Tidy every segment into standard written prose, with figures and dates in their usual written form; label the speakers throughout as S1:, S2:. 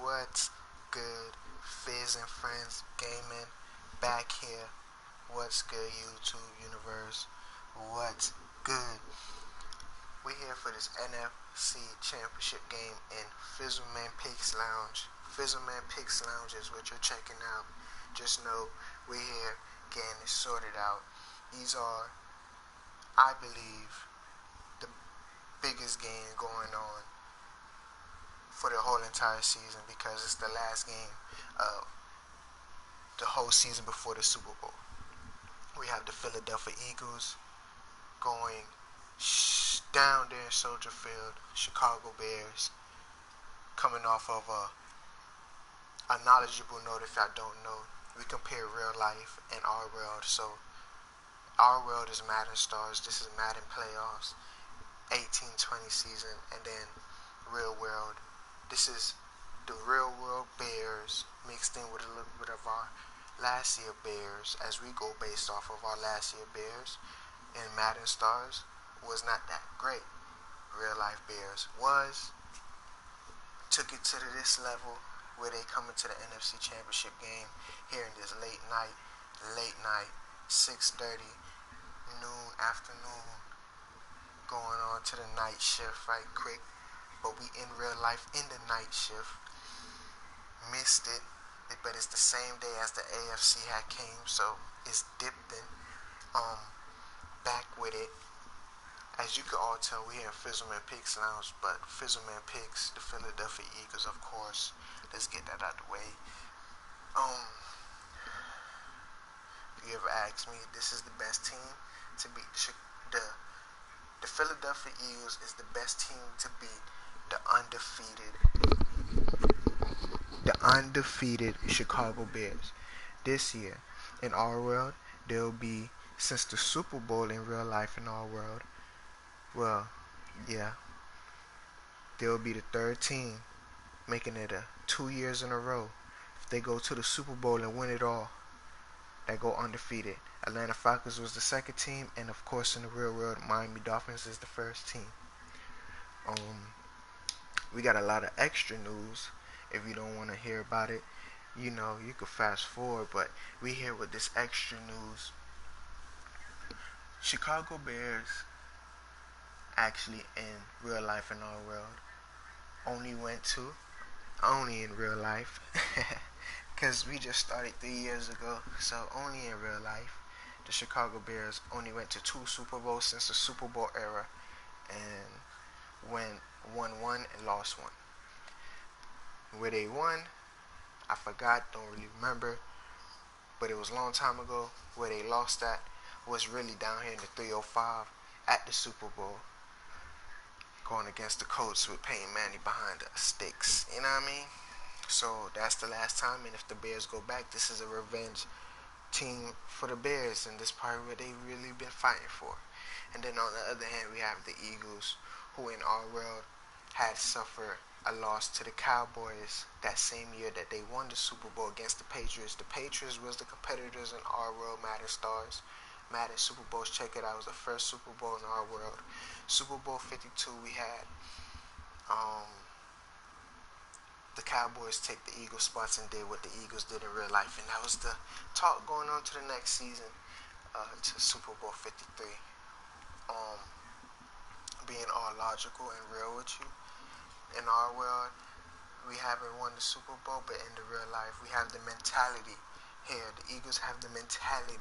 S1: What's good, Fizz and Friends Gaming? Back here. What's good, YouTube universe? What's good? We here for this NFC Championship game in Fizzleman Picks Lounge. Fizzleman Picks Lounge is what you're checking out. Just know we're here getting it sorted out. These are, I believe, the biggest game going on for the whole entire season because it's the last game of the whole season before the Super Bowl. We have the Philadelphia Eagles going down there in Soldier Field. Chicago Bears coming off of a knowledgeable note. If I don't know, we compare real life and our world. So our world is Madden Stars. This is Madden Playoffs, 18-20 season, and then real world. This is the real world Bears mixed in with a little bit of our last year Bears, as we go based off of our last year Bears. And Madden Stars was not that great. Real life Bears took it to this level where they come into the NFC Championship game here in this late night, 6:30, afternoon, going on to the night shift right quick. But we in real life in the night shift. Missed it, but it's the same day as the AFC had came, so it's dipped in. Back with it. As you can all tell, we here in Fizzleman Picks Lounge, but Fizzleman Picks, the Philadelphia Eagles, of course. Let's get that out the way. If you ever asked me, this is the best team to beat the Philadelphia Eagles is the best team to beat the undefeated Chicago Bears. This year, in our world, they'll be, since the Super Bowl in real life in our world, well, yeah, they'll be the third team, making it 2 years in a row. If they go to the Super Bowl and win it all, that go undefeated. Atlanta Falcons was the second team, and of course in the real world, Miami Dolphins is the first team. We got a lot of extra news. If you don't want to hear about it, you could fast forward, but we here with this extra news. Chicago Bears actually in real life in our world only in real life because we just started 3 years ago, so only in real life the Chicago Bears only went to 2 Super Bowls since the Super Bowl era, and won one and lost one. Where they won, I forgot, don't really remember, but it was a long time ago. Where they lost at was really down here in the 305 at the Super Bowl, going against the Colts with Peyton Manning behind the sticks. You know what I mean? So that's the last time, and if the Bears go back, this is a revenge team for the Bears, and this part where they really been fighting for. And then on the other hand, we have the Eagles, who in our world had suffered a loss to the Cowboys that same year that they won the Super Bowl against the Patriots. The Patriots was the competitors in our world, Madden Stars. Madden Super Bowls, check it out. It was the first Super Bowl in our world. Super Bowl 52, we had the Cowboys take the Eagles spots and did what the Eagles did in real life. And that was the talk going on to the next season, to Super Bowl 53. Being all logical and real with you, in our world, we haven't won the Super Bowl, but in the real life, we have the mentality here. The Eagles have the mentality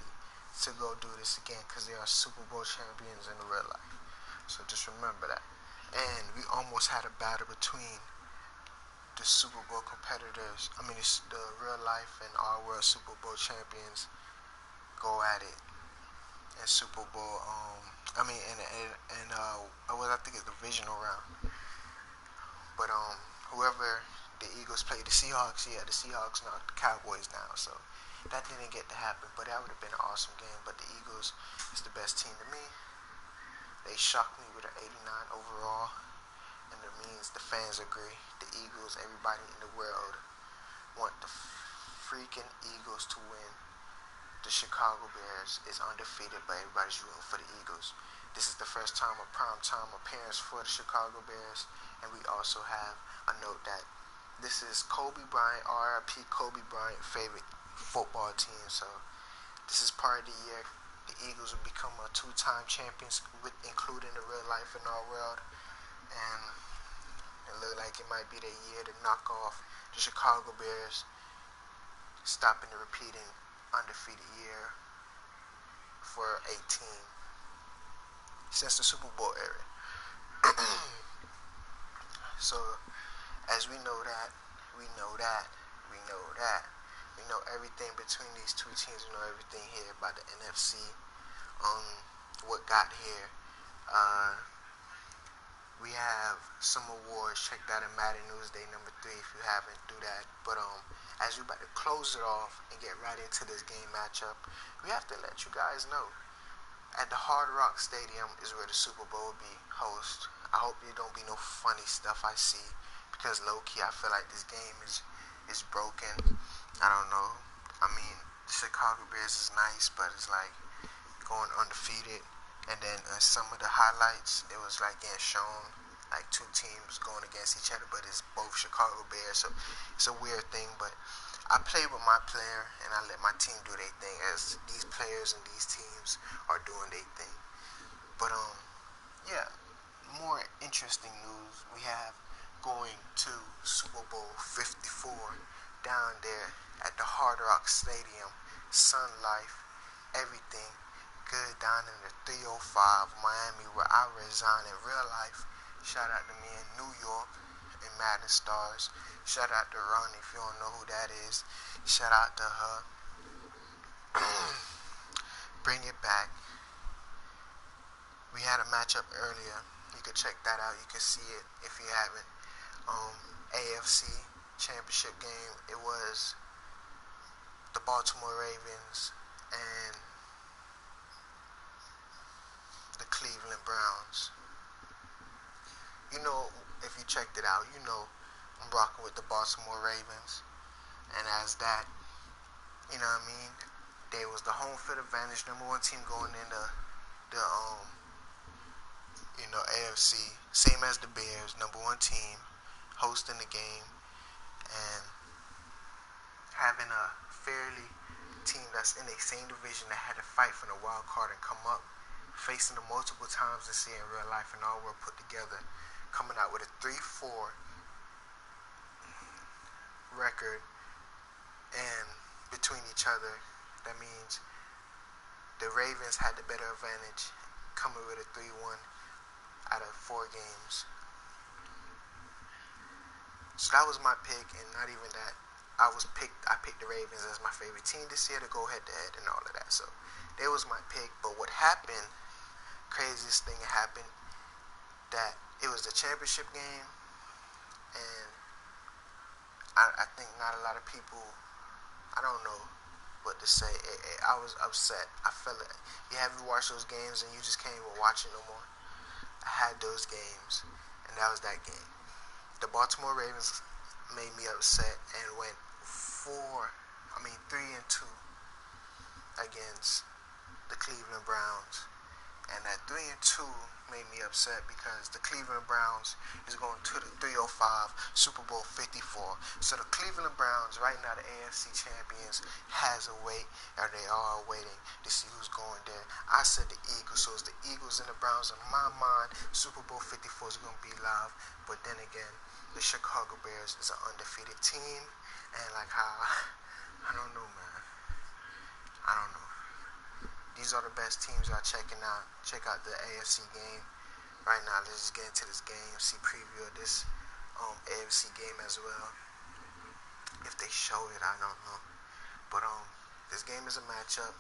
S1: to go do this again because they are Super Bowl champions in the real life. So just remember that. And we almost had a battle between the Super Bowl competitors. It's the real life and our world Super Bowl champions go at it in Super Bowl. I think it's the divisional round. But whoever the Eagles played, the Seahawks knocked the Cowboys down. So that didn't get to happen. But that would have been an awesome game. But the Eagles is the best team to me. They shocked me with an 89 overall. And it means the fans agree. The Eagles, everybody in the world want the freaking Eagles to win. The Chicago Bears is undefeated, but everybody's rooting for the Eagles. This is the first time of primetime appearance for the Chicago Bears, and we also have a note that this is Kobe Bryant, RIP Kobe Bryant, favorite football team. So this is part of the year the Eagles will become a two-time champions, including the real life and all world, and it looked like it might be the year to knock off the Chicago Bears, stopping the repeating undefeated year for 18 since the Super Bowl era. So, as we know that, we know everything between these two teams. We know everything here about the NFC, what got here. We have some awards. Check that in Madden Newsday number 3 if you haven't, do that. But as we about to close it off and get right into this game matchup, we have to let you guys know at the Hard Rock Stadium is where the Super Bowl will be host. I hope there don't be no funny stuff I see, because low-key I feel like this game is broken. I don't know. I mean, the Chicago Bears is nice, but it's like going undefeated. And then some of the highlights, it was like getting shown like two teams going against each other, but it's both Chicago Bears. So it's a weird thing, but I play with my player and I let my team do their thing, as these players and these teams are doing their thing. But yeah, more interesting news we have going to Super Bowl 54 down there at the Hard Rock Stadium. Sun life, everything good down in the 305 Miami, where I reside in real life. Shout out to me in New York and Madden Stars. Shout out to Ronnie if you don't know who that is. Shout out to her. Bring it back. We had a matchup earlier. You could check that out. You can see it if you haven't. AFC championship game. It was the Baltimore Ravens and the Cleveland Browns. You know, if you checked it out, you know I'm rocking with the Baltimore Ravens. And as that, you know what I mean, they was the home field advantage, number 1 team going into the AFC, same as the Bears, number 1 team hosting the game, and having a fairly team that's in the same division that had to fight for the wild card and come up, facing them multiple times this year in real life and all were put together, coming out with a 3-4 record and between each other. That means the Ravens had the better advantage, coming with a 3-1 out of 4 games. So that was my pick, and not even that. I picked the Ravens as my favorite team this year to go head-to-head and all of that. So that was my pick. But what happened, craziest thing happened, that it was the championship game, and I think not a lot of people, I don't know what to say. I was upset. I felt it. You haven't watched those games and you just can't even watch it no more. I had those games, and that was that game. The Baltimore Ravens made me upset and went 3-2 against the Cleveland Browns. And that 3-2 made me upset because the Cleveland Browns is going to the 305 Super Bowl 54. So the Cleveland Browns, right now the AFC champions, has a wait, or they are waiting to see who's going there. I said the Eagles, so it's the Eagles and the Browns. In my mind, Super Bowl 54 is going to be live. But then again, the Chicago Bears is an undefeated team. And like how, I don't know, man. I don't know. These are the best teams y'all checking out. Check out the AFC game. Right now, let's just get into this game. See preview of this AFC game as well. If they show it, I don't know. But this game is a matchup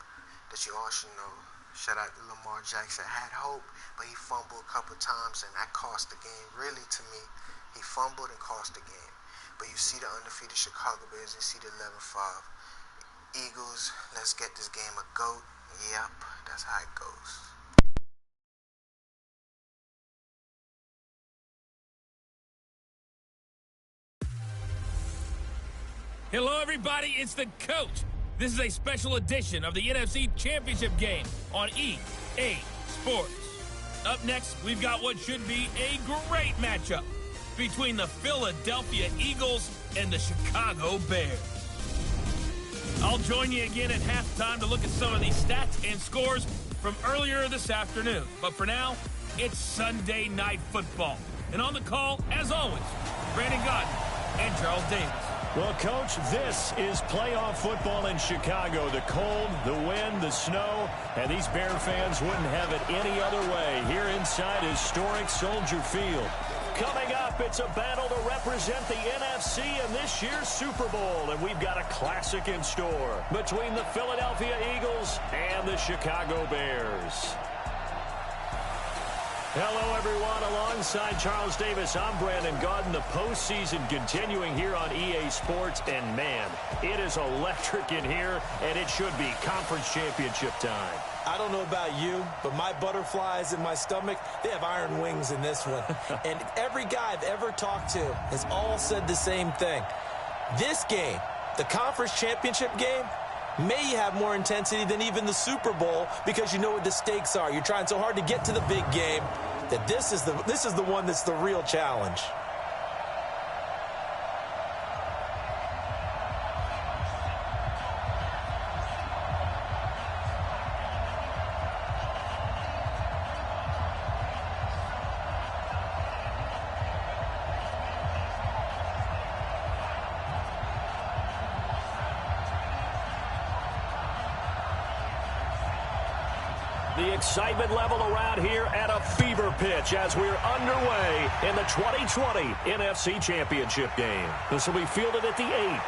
S1: that you all should know. Shout out to Lamar Jackson. Had hope, but he fumbled a couple times, and that cost the game. Really, to me, he fumbled and cost the game. But you see the undefeated Chicago Bears. You see the 11-5 Eagles. Let's get this game a GOAT. Yep, that's how it goes.
S2: Hello, everybody. It's the coach. This is a special edition of the NFC Championship game on EA Sports. Up next, we've got what should be a great matchup between the Philadelphia Eagles and the Chicago Bears. I'll join you again at halftime to look at some of these stats and scores from earlier this afternoon. But for now, it's Sunday Night Football. And on the call, as always, Brandon Gaudin and Charles Davis.
S3: Well, Coach, this is playoff football in Chicago. The cold, the wind, the snow, and these Bear fans wouldn't have it any other way here inside historic Soldier Field. Coming up, it's a battle to represent the NFC in this year's Super Bowl, and we've got a classic in store between the Philadelphia Eagles and the Chicago Bears. Hello, everyone. Alongside Charles Davis, I'm Brandon Gaudin. The postseason continuing here on EA Sports, and man, it is electric in here, and it should be conference championship time.
S4: I don't know about you, but my butterflies in my stomach, they have iron wings in this one. And every guy I've ever talked to has all said the same thing. This game, the conference championship game, may have more intensity than even the Super Bowl because you know what the stakes are. You're trying so hard to get to the big game that this is the one that's the real challenge.
S3: The excitement level around here at a fever pitch as we're underway in the 2020 NFC Championship game. This will be fielded at the 8.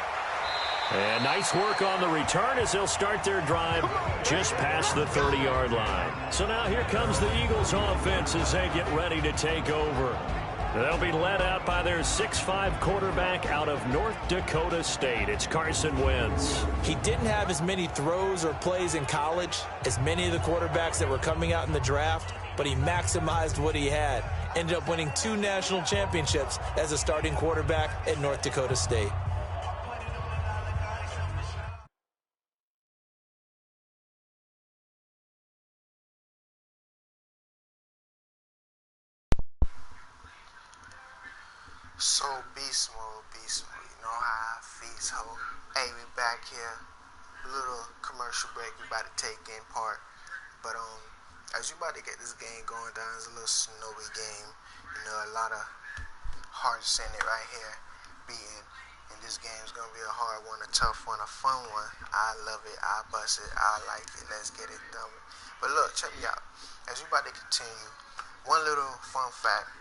S3: And nice work on the return as they'll start their drive just past the 30-yard line. So now here comes the Eagles offense as they get ready to take over. They'll be led out by their 6'5" quarterback out of North Dakota State. It's Carson Wentz.
S4: He didn't have as many throws or plays in college as many of the quarterbacks that were coming out in the draft, but he maximized what he had. Ended up winning 2 national championships as a starting quarterback at North Dakota State.
S1: So beast mode, you know how I feel. So, hey, we back here. A little commercial break we about to take in part. But as you about to get this game going down, it's a little snowy game. You know, a lot of hearts in it right here beating. And this game's gonna be a hard one, a tough one, a fun one. I love it, I bust it, I like it. Let's get it done. But look, check me out. As we about to continue, one little fun fact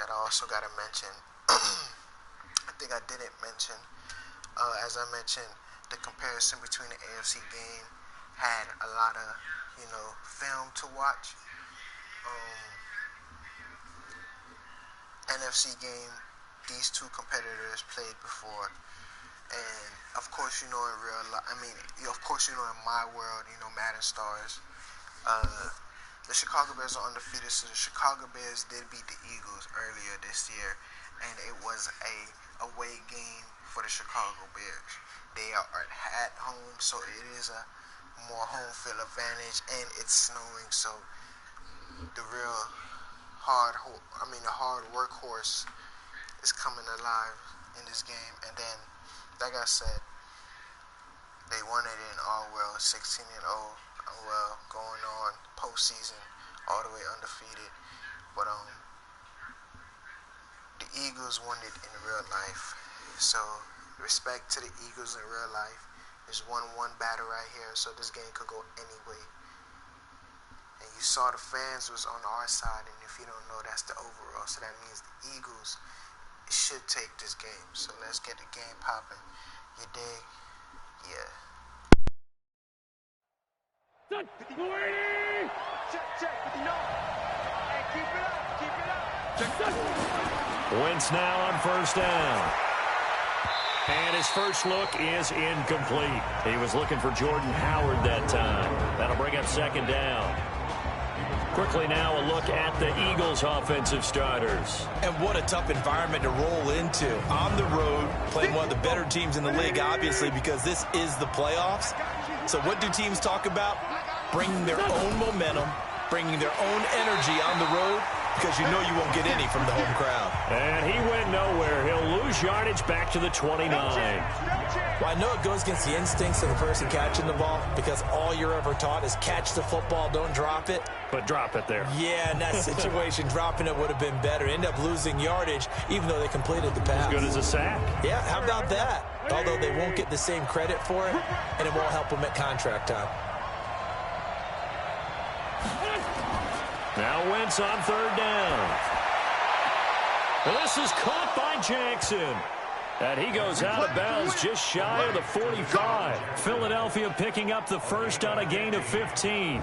S1: that I also gotta mention. I think I didn't mention, as I mentioned, the comparison between the AFC game had a lot of, film to watch. NFC game, these two competitors played before, and of course, in real life, of course, in my world, Madden stars, the Chicago Bears are undefeated, so the Chicago Bears did beat the Eagles earlier this year. And it was a away game for the Chicago Bears. They are at home, so it is a more home field advantage, and it's snowing, so the real hard workhorse is coming alive in this game. And then, like I said, they won it in all well, 16-0, well, going on postseason, all the way undefeated. But the Eagles won it in real life. So, respect to the Eagles in real life. There's 1-1 battle right here, so this game could go any way. And you saw the fans was on our side, and if you don't know, that's the overall. So that means the Eagles should take this game. So let's get the game popping. You dig? Yeah.
S3: Wentz now on first down. And his first look is incomplete. He was looking for Jordan Howard that time. That'll bring up second down. Quickly now a look at the Eagles' offensive starters.
S4: And what a tough environment to roll into. On the road, playing one of the better teams in the league, obviously, because this is the playoffs. So what do teams talk about? Bringing their own momentum bringing their own energy on the road because you know you won't get any from the home crowd.
S3: And he went nowhere. He'll lose yardage back to the 29.
S4: Well, I know it goes against the instincts of the person catching the ball because all you're ever taught is catch the football, don't drop it.
S3: But drop it there.
S4: Yeah, in that situation, dropping it would have been better. End up losing yardage, even though they completed the pass.
S3: As good as a sack.
S4: Yeah, how about that? Although they won't get the same credit for it, and it won't help them at contract time.
S3: Now Wentz on third down. This is caught by Jackson. And he goes out of bounds just shy of the 45. Philadelphia picking up the first on a gain of 15.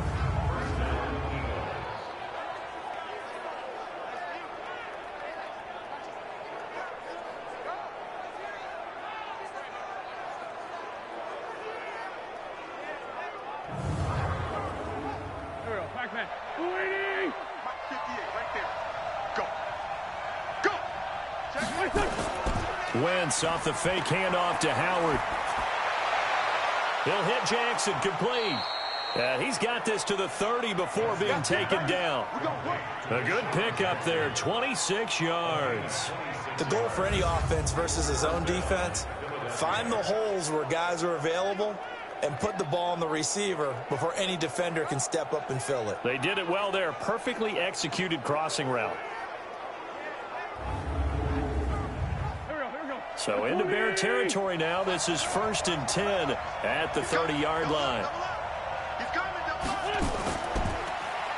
S3: Wentz off the fake handoff to Howard. He'll hit Jackson complete. And he's got this to the 30 before being taken down. A good pickup there, 26 yards.
S4: The goal for any offense versus his own defense, find the holes where guys are available and put the ball on the receiver before any defender can step up and fill it.
S3: They did it well there. Perfectly executed crossing route. So into Bear territory now. This is 1st and 10 at the 30-yard line.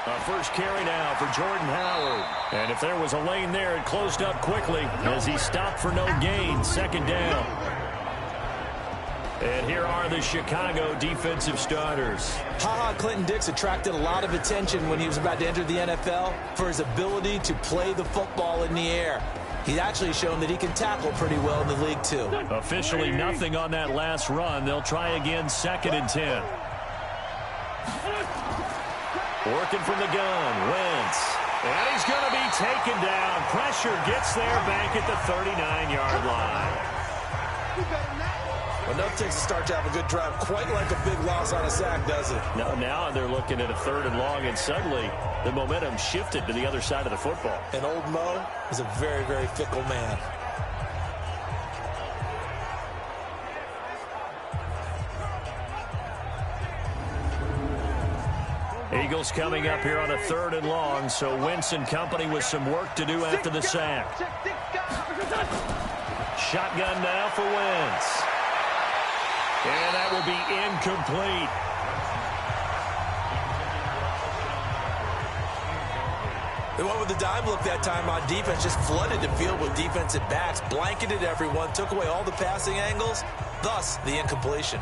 S3: A first carry now for Jordan Howard. And if there was a lane there, it closed up quickly as he stopped for no gain. 2nd down. And here are the Chicago defensive starters.
S4: Clinton Dix attracted a lot of attention when he was about to enter the NFL for his ability to play the football in the air. He's actually shown that he can tackle pretty well in the league, too.
S3: Officially nothing on that last run. They'll try again 2nd and 10. Working from the gun, Wentz. And he's going to be taken down. Pressure gets there back at the 39-yard line.
S4: Enough takes to start to have a good drive. Quite like a big loss on a sack, does it?
S3: No, now they're looking at a 3rd and long, and suddenly the momentum shifted to the other side of the football.
S4: And old Mo is a very, very fickle man.
S3: Eagles coming up here on a 3rd and long, so Wentz and company with some work to do after the sack. Shotgun now for Wentz. And that will be incomplete.
S4: They went with the dime look that time on defense, just flooded the field with defensive backs, blanketed everyone, took away all the passing angles, thus the incompletion.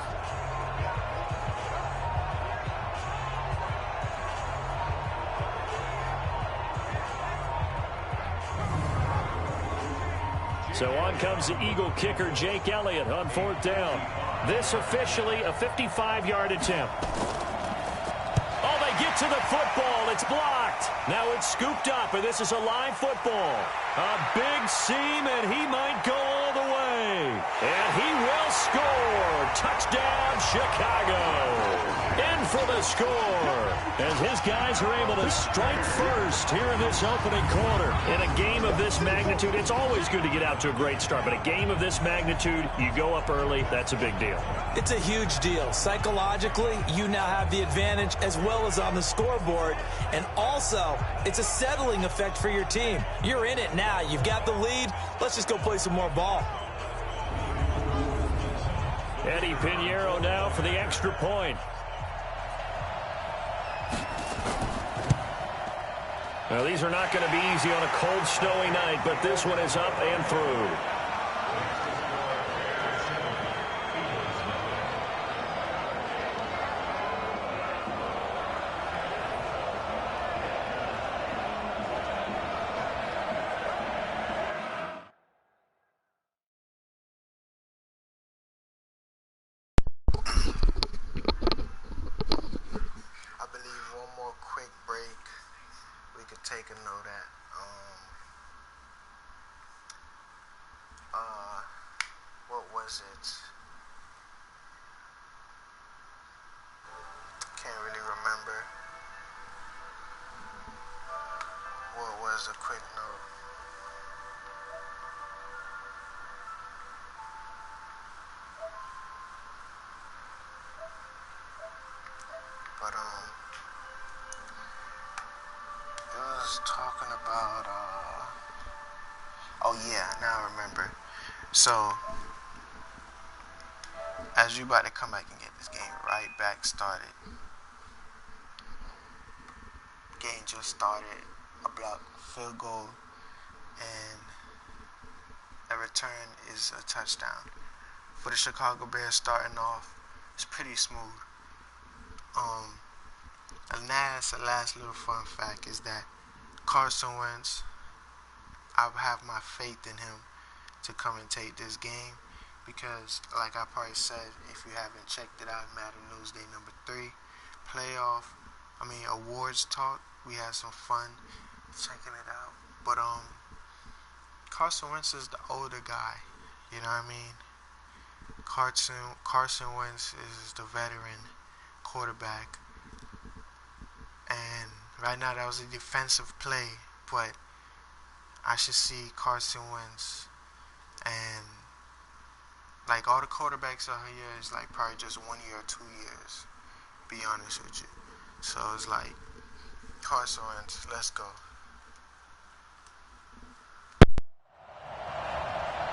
S3: So on comes the Eagle kicker, Jake Elliott, on 4th down. This officially a 55-yard attempt. Oh, they get to the football. It's blocked. Now it's scooped up, and this is a live football. A big seam, and he might go all the way. And he will score. Touchdown, Chicago. In for the score. As his guys are able to strike first here in this opening quarter. In a game of this magnitude, it's always good to get out to a great start. But a game of this magnitude, you go up early, that's a big deal.
S4: It's a huge deal. Psychologically, you now have the advantage as well as on the scoreboard. And also, it's a settling effect for your team. You're in it now. You've got the lead. Let's just go play some more ball.
S3: Eddie Pinheiro now for the extra point. Now, these are not going to be easy on a cold, snowy night, but this one is up and through.
S1: Take a note at what was it? Can't really remember. a quick note. But it was talking about oh yeah, now I remember. So as you about to come back and get this game right back started. Game just started, a block field goal, and a return is a touchdown. For the Chicago Bears starting off, it's pretty smooth. A last little fun fact is that Carson Wentz, I have my faith in him to come and take this game because, like I probably said, if you haven't checked it out, Madden Newsday number 3, awards talk. We had some fun checking it out. But Carson Wentz is the older guy. You know what I mean? Carson Wentz is the veteran quarterback. And right now that was a defensive play, but I should see Carson Wentz and like all the quarterbacks out here is like probably just 1 year or 2 years, be honest with you. So it's like Carson Wentz, let's go.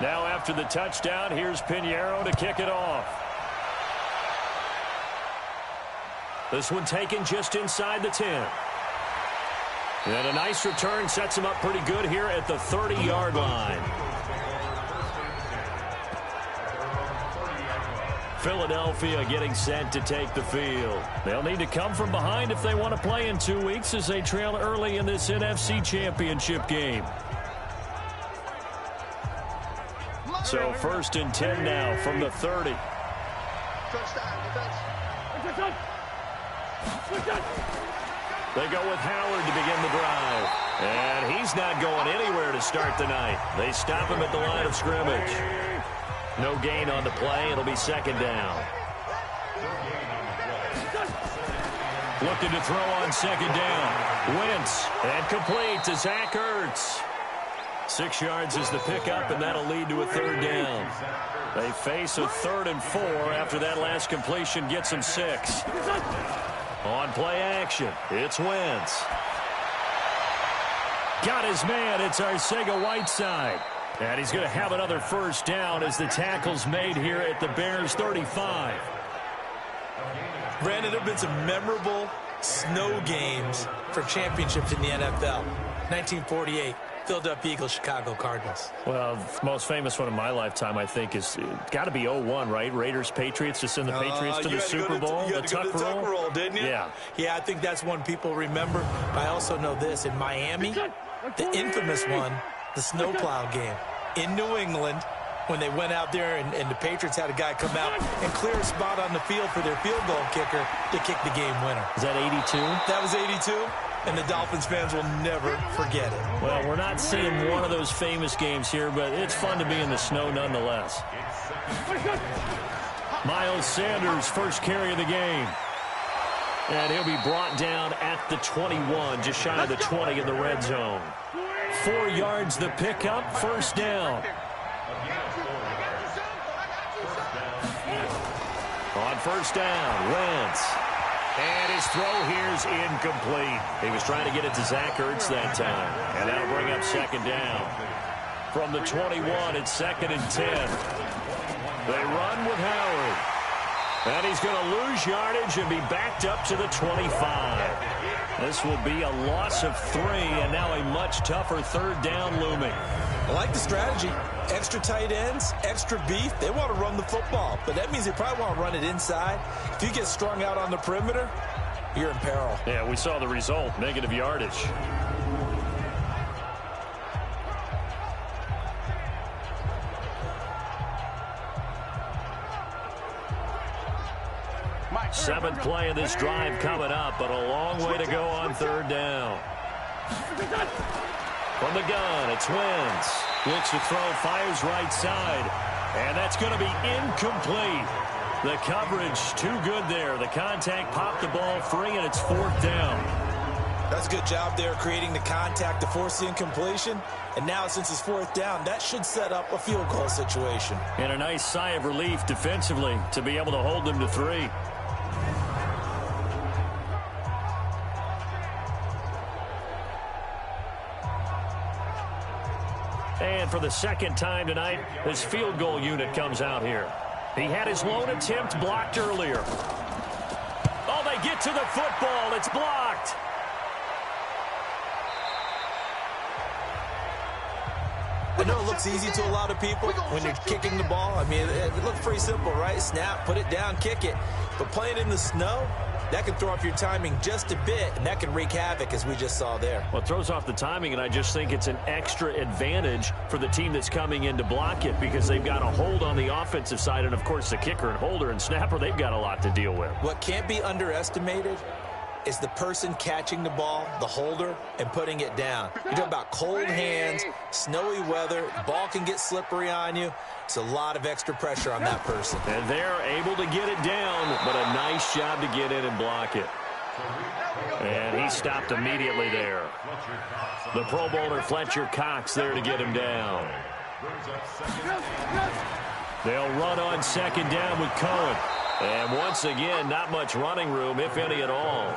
S3: Now after the touchdown, here's Pinheiro to kick it off. This one taken just inside the 10. And a nice return sets him up pretty good here at the 30-yard line. Philadelphia getting set to take the field. They'll need to come from behind if they want to play in 2 weeks as they trail early in this NFC Championship game. So 1st and 10 now from the 30. They go with Howard to begin the drive. And he's not going anywhere to start the night. They stop him at the line of scrimmage. No gain on the play. It'll be 2nd down. Looking to throw on 2nd down. Wentz and complete to Zach Ertz. 6 yards is the pickup, and that'll lead to a 3rd down. They face a 3rd and 4 after that last completion gets them 6. On play action, it's Wentz. Got his man, it's Arcega-Whiteside. And he's going to have another 1st down as the tackle's made here at the Bears 35.
S4: Brandon, there have been some memorable snow games for championships in the NFL. 1948. Philadelphia Eagles, Chicago Cardinals.
S3: Well, the most famous one in my lifetime, I think, is got to be 01, right? Raiders, Patriots, to send the Patriots to the Super Bowl.
S4: The tuck roll, didn't you?
S3: Yeah.
S4: Yeah, I think that's one people remember. I also know this. In Miami, the infamous one, the snowplow game. In New England, when they went out there and the Patriots had a guy come out and clear a spot on the field for their field goal kicker to kick the game winner.
S3: Is that 82?
S4: That was 82. And the Dolphins fans will never forget it.
S3: Well, we're not seeing one of those famous games here, but it's fun to be in the snow nonetheless. Miles Sanders, first carry of the game. And he'll be brought down at the 21, just shy of the 20 in the red zone. 4 yards the pickup, 1st down. On 1st down, Wentz. And his throw here's incomplete. He was trying to get it to Zach Ertz that time. And that'll bring up 2nd down. From the 21, it's 2nd and 10. They run with Howard. And he's going to lose yardage and be backed up to the 25. This will be a loss of 3, and now a much tougher 3rd down looming.
S4: I like the strategy. Extra tight ends, extra beef. They want to run the football, but that means they probably want to run it inside. If you get strung out on the perimeter, you're in peril.
S3: Yeah, we saw the result, negative yardage. Seventh play of this drive coming up, but a long way to go on 3rd down. From the gun, it's Wentz. Looks to throw, fires right side. And that's going to be incomplete. The coverage too good there. The contact popped the ball free, and it's 4th down.
S4: That's a good job there creating the contact to force the incompletion. And now since it's fourth down, that should set up a field goal situation.
S3: And a nice sigh of relief defensively to be able to hold them to 3. And for the second time tonight, this field goal unit comes out here. He had his lone attempt blocked earlier. Oh, they get to the football. It's blocked.
S4: I know it looks easy to a lot of people when you're kicking the ball. I mean, it looks pretty simple, right? Snap, put it down, kick it. But playing in the snow, that can throw off your timing just a bit, and that can wreak havoc, as we just saw there.
S3: Well, it throws off the timing, and I just think it's an extra advantage for the team that's coming in to block it because they've got a hold on the offensive side, and, of course, the kicker and holder and snapper, they've got a lot to deal with.
S4: What can't be underestimated is the person catching the ball, the holder, and putting it down. You're talking about cold hands, snowy weather, the ball can get slippery on you. It's a lot of extra pressure on that person.
S3: And they're able to get it down, but a nice job to get in and block it. And he stopped immediately there. The Pro Bowler Fletcher Cox there to get him down. They'll run on second down with Cohen. And once again, not much running room, if any at all.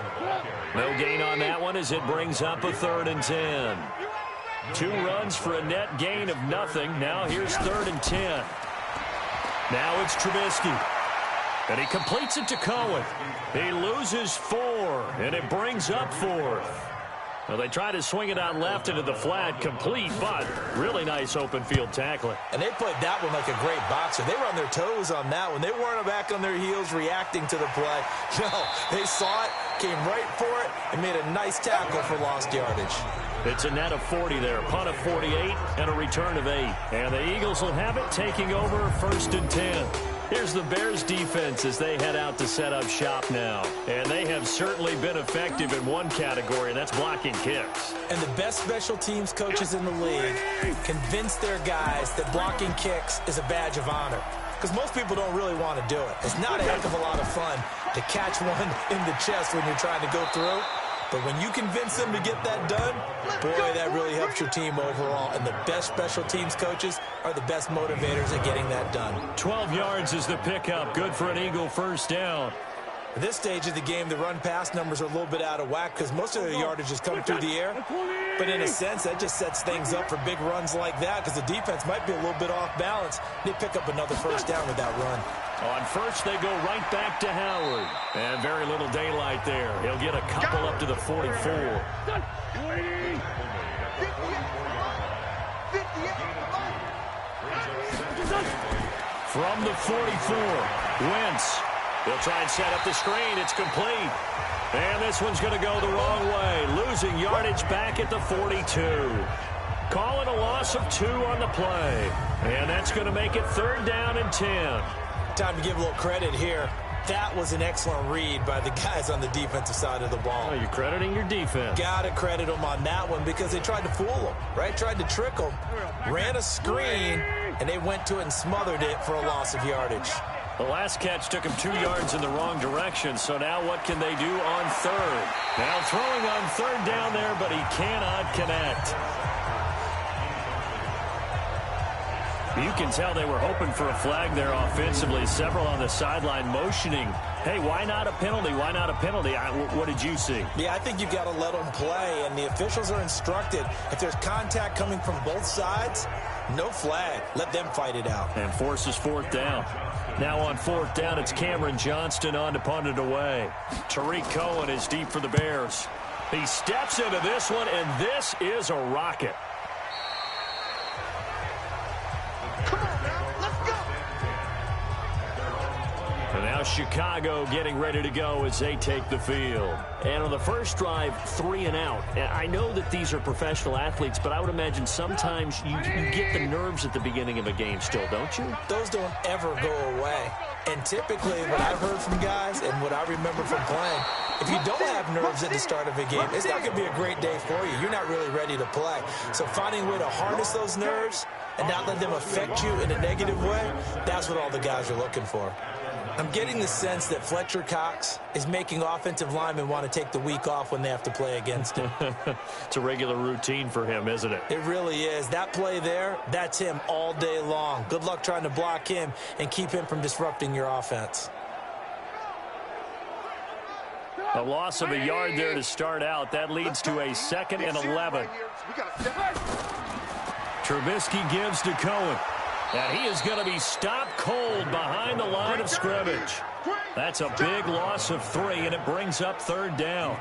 S3: No gain on that one as it brings up a 3rd and 10. 2 runs for a net gain of nothing. Now here's 3rd and 10. Now it's Trubisky. And he completes it to Cohen. He loses 4, and it brings up 4th. Well, they try to swing it out left into the flat, complete, but really nice open field tackling.
S4: And they played that one like a great boxer. They were on their toes on that one. They weren't back on their heels reacting to the play. No, they saw it, came right for it, and made a nice tackle for lost yardage.
S3: It's a net of 40 there, punt of 48, and a return of 8. And the Eagles will have it, taking over 1st and 10. Here's the Bears defense as they head out to set up shop now. And they have certainly been effective in one category, and that's blocking kicks.
S4: And the best special teams coaches in the league convince their guys that blocking kicks is a badge of honor. Because most people don't really want to do it. It's not a heck of a lot of fun to catch one in the chest when you're trying to go through. But when you convince them to get that done, boy, that really helps your team overall. And the best special teams coaches are the best motivators at getting that done.
S3: 12 yards is the pickup. Good for an Eagle first down.
S4: At this stage of the game, the run-pass numbers are a little bit out of whack because most of their yardage is coming through the air. But in a sense, that just sets things up for big runs like that because the defense might be a little bit off balance. They pick up another first down with that run.
S3: On first, they go right back to Howard. And very little daylight there. He'll get a couple up to the 44. From the 44, Wentz. He'll try and set up the screen. It's complete. And this one's going to go the wrong way. Losing yardage back at the 42. Calling a loss of 2 on the play. And that's going to make it 3rd down and 10.
S4: Time to give a little credit here. That was an excellent read by the guys on the defensive side of the ball.
S3: Oh, you're crediting your defense.
S4: Got to credit them on that one because they tried to fool them, right? Tried to trick them. Ran a screen, and they went to it and smothered it for a loss of yardage.
S3: The last catch took him 2 yards in the wrong direction, so now what can they do on 3rd? Now throwing on 3rd down there, but he cannot connect. You can tell they were hoping for a flag there offensively. Several on the sideline motioning, hey, why not a penalty? Why not a penalty? What did you see?
S4: Yeah, I think you've got to let them play, and the officials are instructed. If there's contact coming from both sides, no flag. Let them fight it out.
S3: And forces 4th down. Now on 4th down, it's Cameron Johnston on to punt it away. Tariq Cohen is deep for the Bears. He steps into this one, and this is a rocket. And now Chicago getting ready to go as they take the field. And on the first drive, 3 and out. And I know that these are professional athletes, but I would imagine sometimes you get the nerves at the beginning of a game still, don't you?
S4: Those don't ever go away. And typically what I've heard from guys and what I remember from playing, if you don't have nerves at the start of a game, it's not going to be a great day for you. You're not really ready to play. So finding a way to harness those nerves and not let them affect you in a negative way, that's what all the guys are looking for. I'm getting the sense that Fletcher Cox is making offensive linemen want to take the week off when they have to play against him.
S3: It's a regular routine for him, isn't it?
S4: It really is. That play there, that's him all day long. Good luck trying to block him and keep him from disrupting your offense.
S3: A loss of a yard there to start out. That leads to a 2nd and 11. Trubisky gives to Cohen. And he is going to be stopped cold behind the line of scrimmage. That's a big loss of 3, and it brings up 3rd down.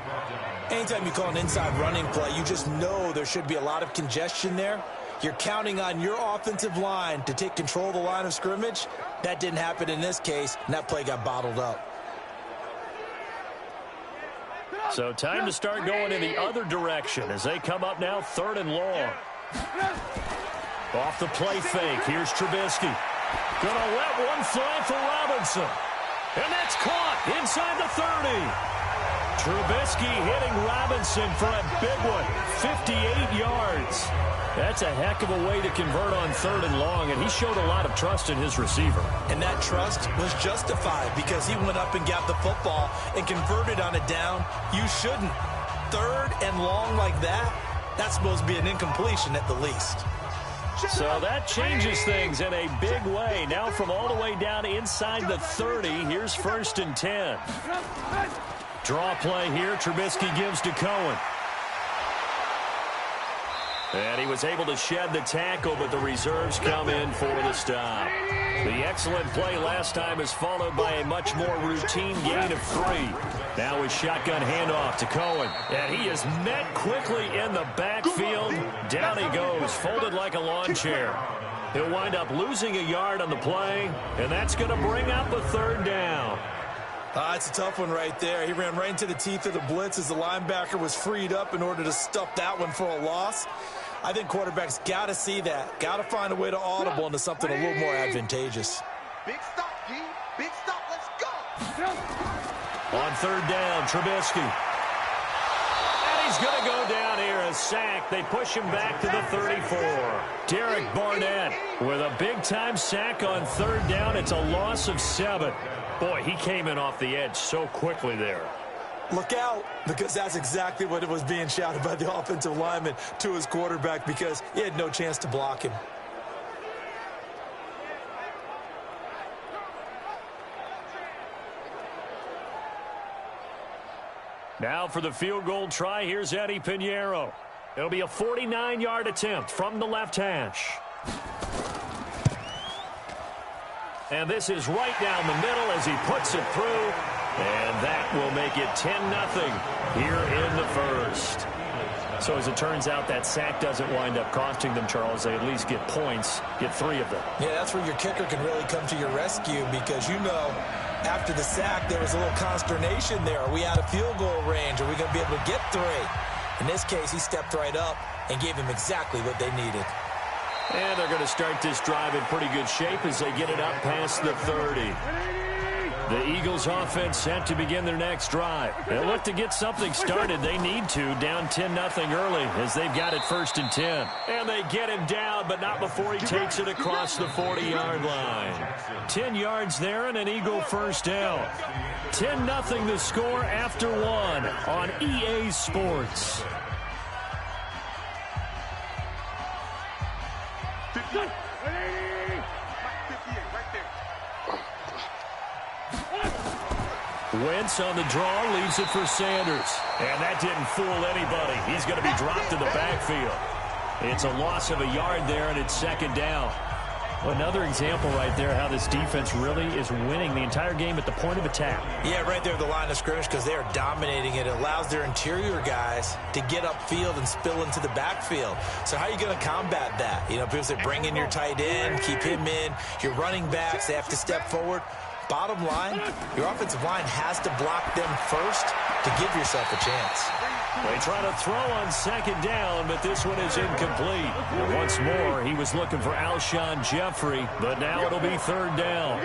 S4: Anytime you call an inside running play, you just know there should be a lot of congestion there. You're counting on your offensive line to take control of the line of scrimmage. That didn't happen in this case, and that play got bottled up.
S3: So time to start going in the other direction as they come up now 3rd and long. Off the play fake, here's Trubisky. Gonna let one fly for Robinson. And that's caught inside the 30. Trubisky hitting Robinson for a big one, 58 yards. That's a heck of a way to convert on 3rd and long, and he showed a lot of trust in his receiver.
S4: And that trust was justified because he went up and got the football and converted on a down. You shouldn't. 3rd and long like that, that's supposed to be an incompletion at the least.
S3: So that changes things in a big way. Now from all the way down inside the 30, here's 1st and 10. Draw play here. Trubisky gives to Cohen. And he was able to shed the tackle, but the reserves come in for the stop. The excellent play last time is followed by a much more routine gain of 3. Now a shotgun handoff to Cohen. And he is met quickly in the backfield. Down he goes, folded like a lawn chair. He'll wind up losing a yard on the play, and that's going to bring up a 3rd down.
S4: It's a tough one right there. He ran right into the teeth of the blitz as the linebacker was freed up in order to stuff that one for a loss. I think quarterbacks got to see that. Got to find a way to audible into something a little more advantageous.
S5: Big stop, G. Big stop. Let's go.
S3: On 3rd down, Trubisky. And he's going to go down here, a sack. They push him back to the 34. Derek Barnett with a big-time sack on 3rd down. It's a loss of 7. Boy, he came in off the edge so quickly there.
S4: Look out, because that's exactly what it was being shouted by the offensive lineman to his quarterback because he had no chance to block him.
S3: Now for the field goal try, here's Eddie Pinheiro. It'll be a 49-yard attempt from the left hash. And this is right down the middle as he puts it through. And that will make it 10-0 here in the 1st. So as it turns out, that sack doesn't wind up costing them, Charles. They at least get points, get 3 of them.
S4: Yeah, that's where your kicker can really come to your rescue because, you know, after the sack, there was a little consternation there. Are we out of field goal range? Are we going to be able to get 3? In this case, he stepped right up and gave them exactly what they needed.
S3: And they're going to start this drive in pretty good shape as they get it up past the 30. The Eagles offense set to begin their next drive. They'll look to get something started. They need to, down 10-0 early as they've got it 1st and 10. And they get him down, but not before he takes it across the 40-yard line. 10 yards there and an Eagle 1st down. 10-0 the score after 1 on EA Sports. Wentz on the draw, leaves it for Sanders. And that didn't fool anybody. He's going to be dropped in the backfield. It's a loss of a yard there, and it's 2nd down. Another example right there how this defense really is winning the entire game at the point of attack.
S4: Yeah, right there at the line of scrimmage because they are dominating it. It allows their interior guys to get upfield and spill into the backfield. So how are you going to combat that? You know, people say bring in your tight end, keep him in. Your running backs, they have to step forward. Bottom line, your offensive line has to block them first to give yourself a chance.
S3: They try to throw on 2nd down, but this one is incomplete. And once more, he was looking for Alshon Jeffrey, but now it'll be 3rd down.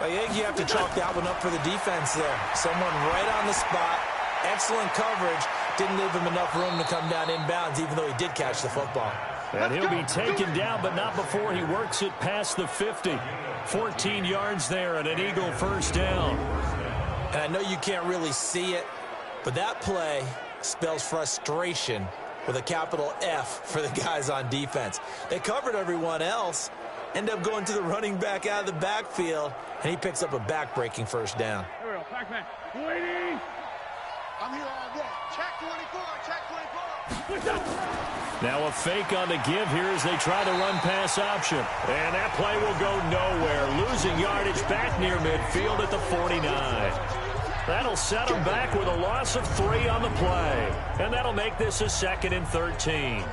S4: I think you have to chalk that one up for the defense there. Someone right on the spot, excellent coverage, didn't leave him enough room to come down inbounds, even though he did catch the football.
S3: And he'll be taken down, but not before he works it past the 50. 14 yards there and an Eagle first down.
S4: And I know you can't really see it, but that play spells frustration with a capital F for the guys on defense. They covered everyone else, end up going to the running back out of the backfield, and he picks up a back-breaking first down.
S5: Here we go, Pac-Man. Waiting. I'm here all day. Check 24, check 24.
S3: Now a fake on the give here as they try the run-pass option. And that play will go nowhere, losing yardage back near midfield at the 49. That'll set them back with a loss of 3 on the play. And that'll make this a 2nd and 13.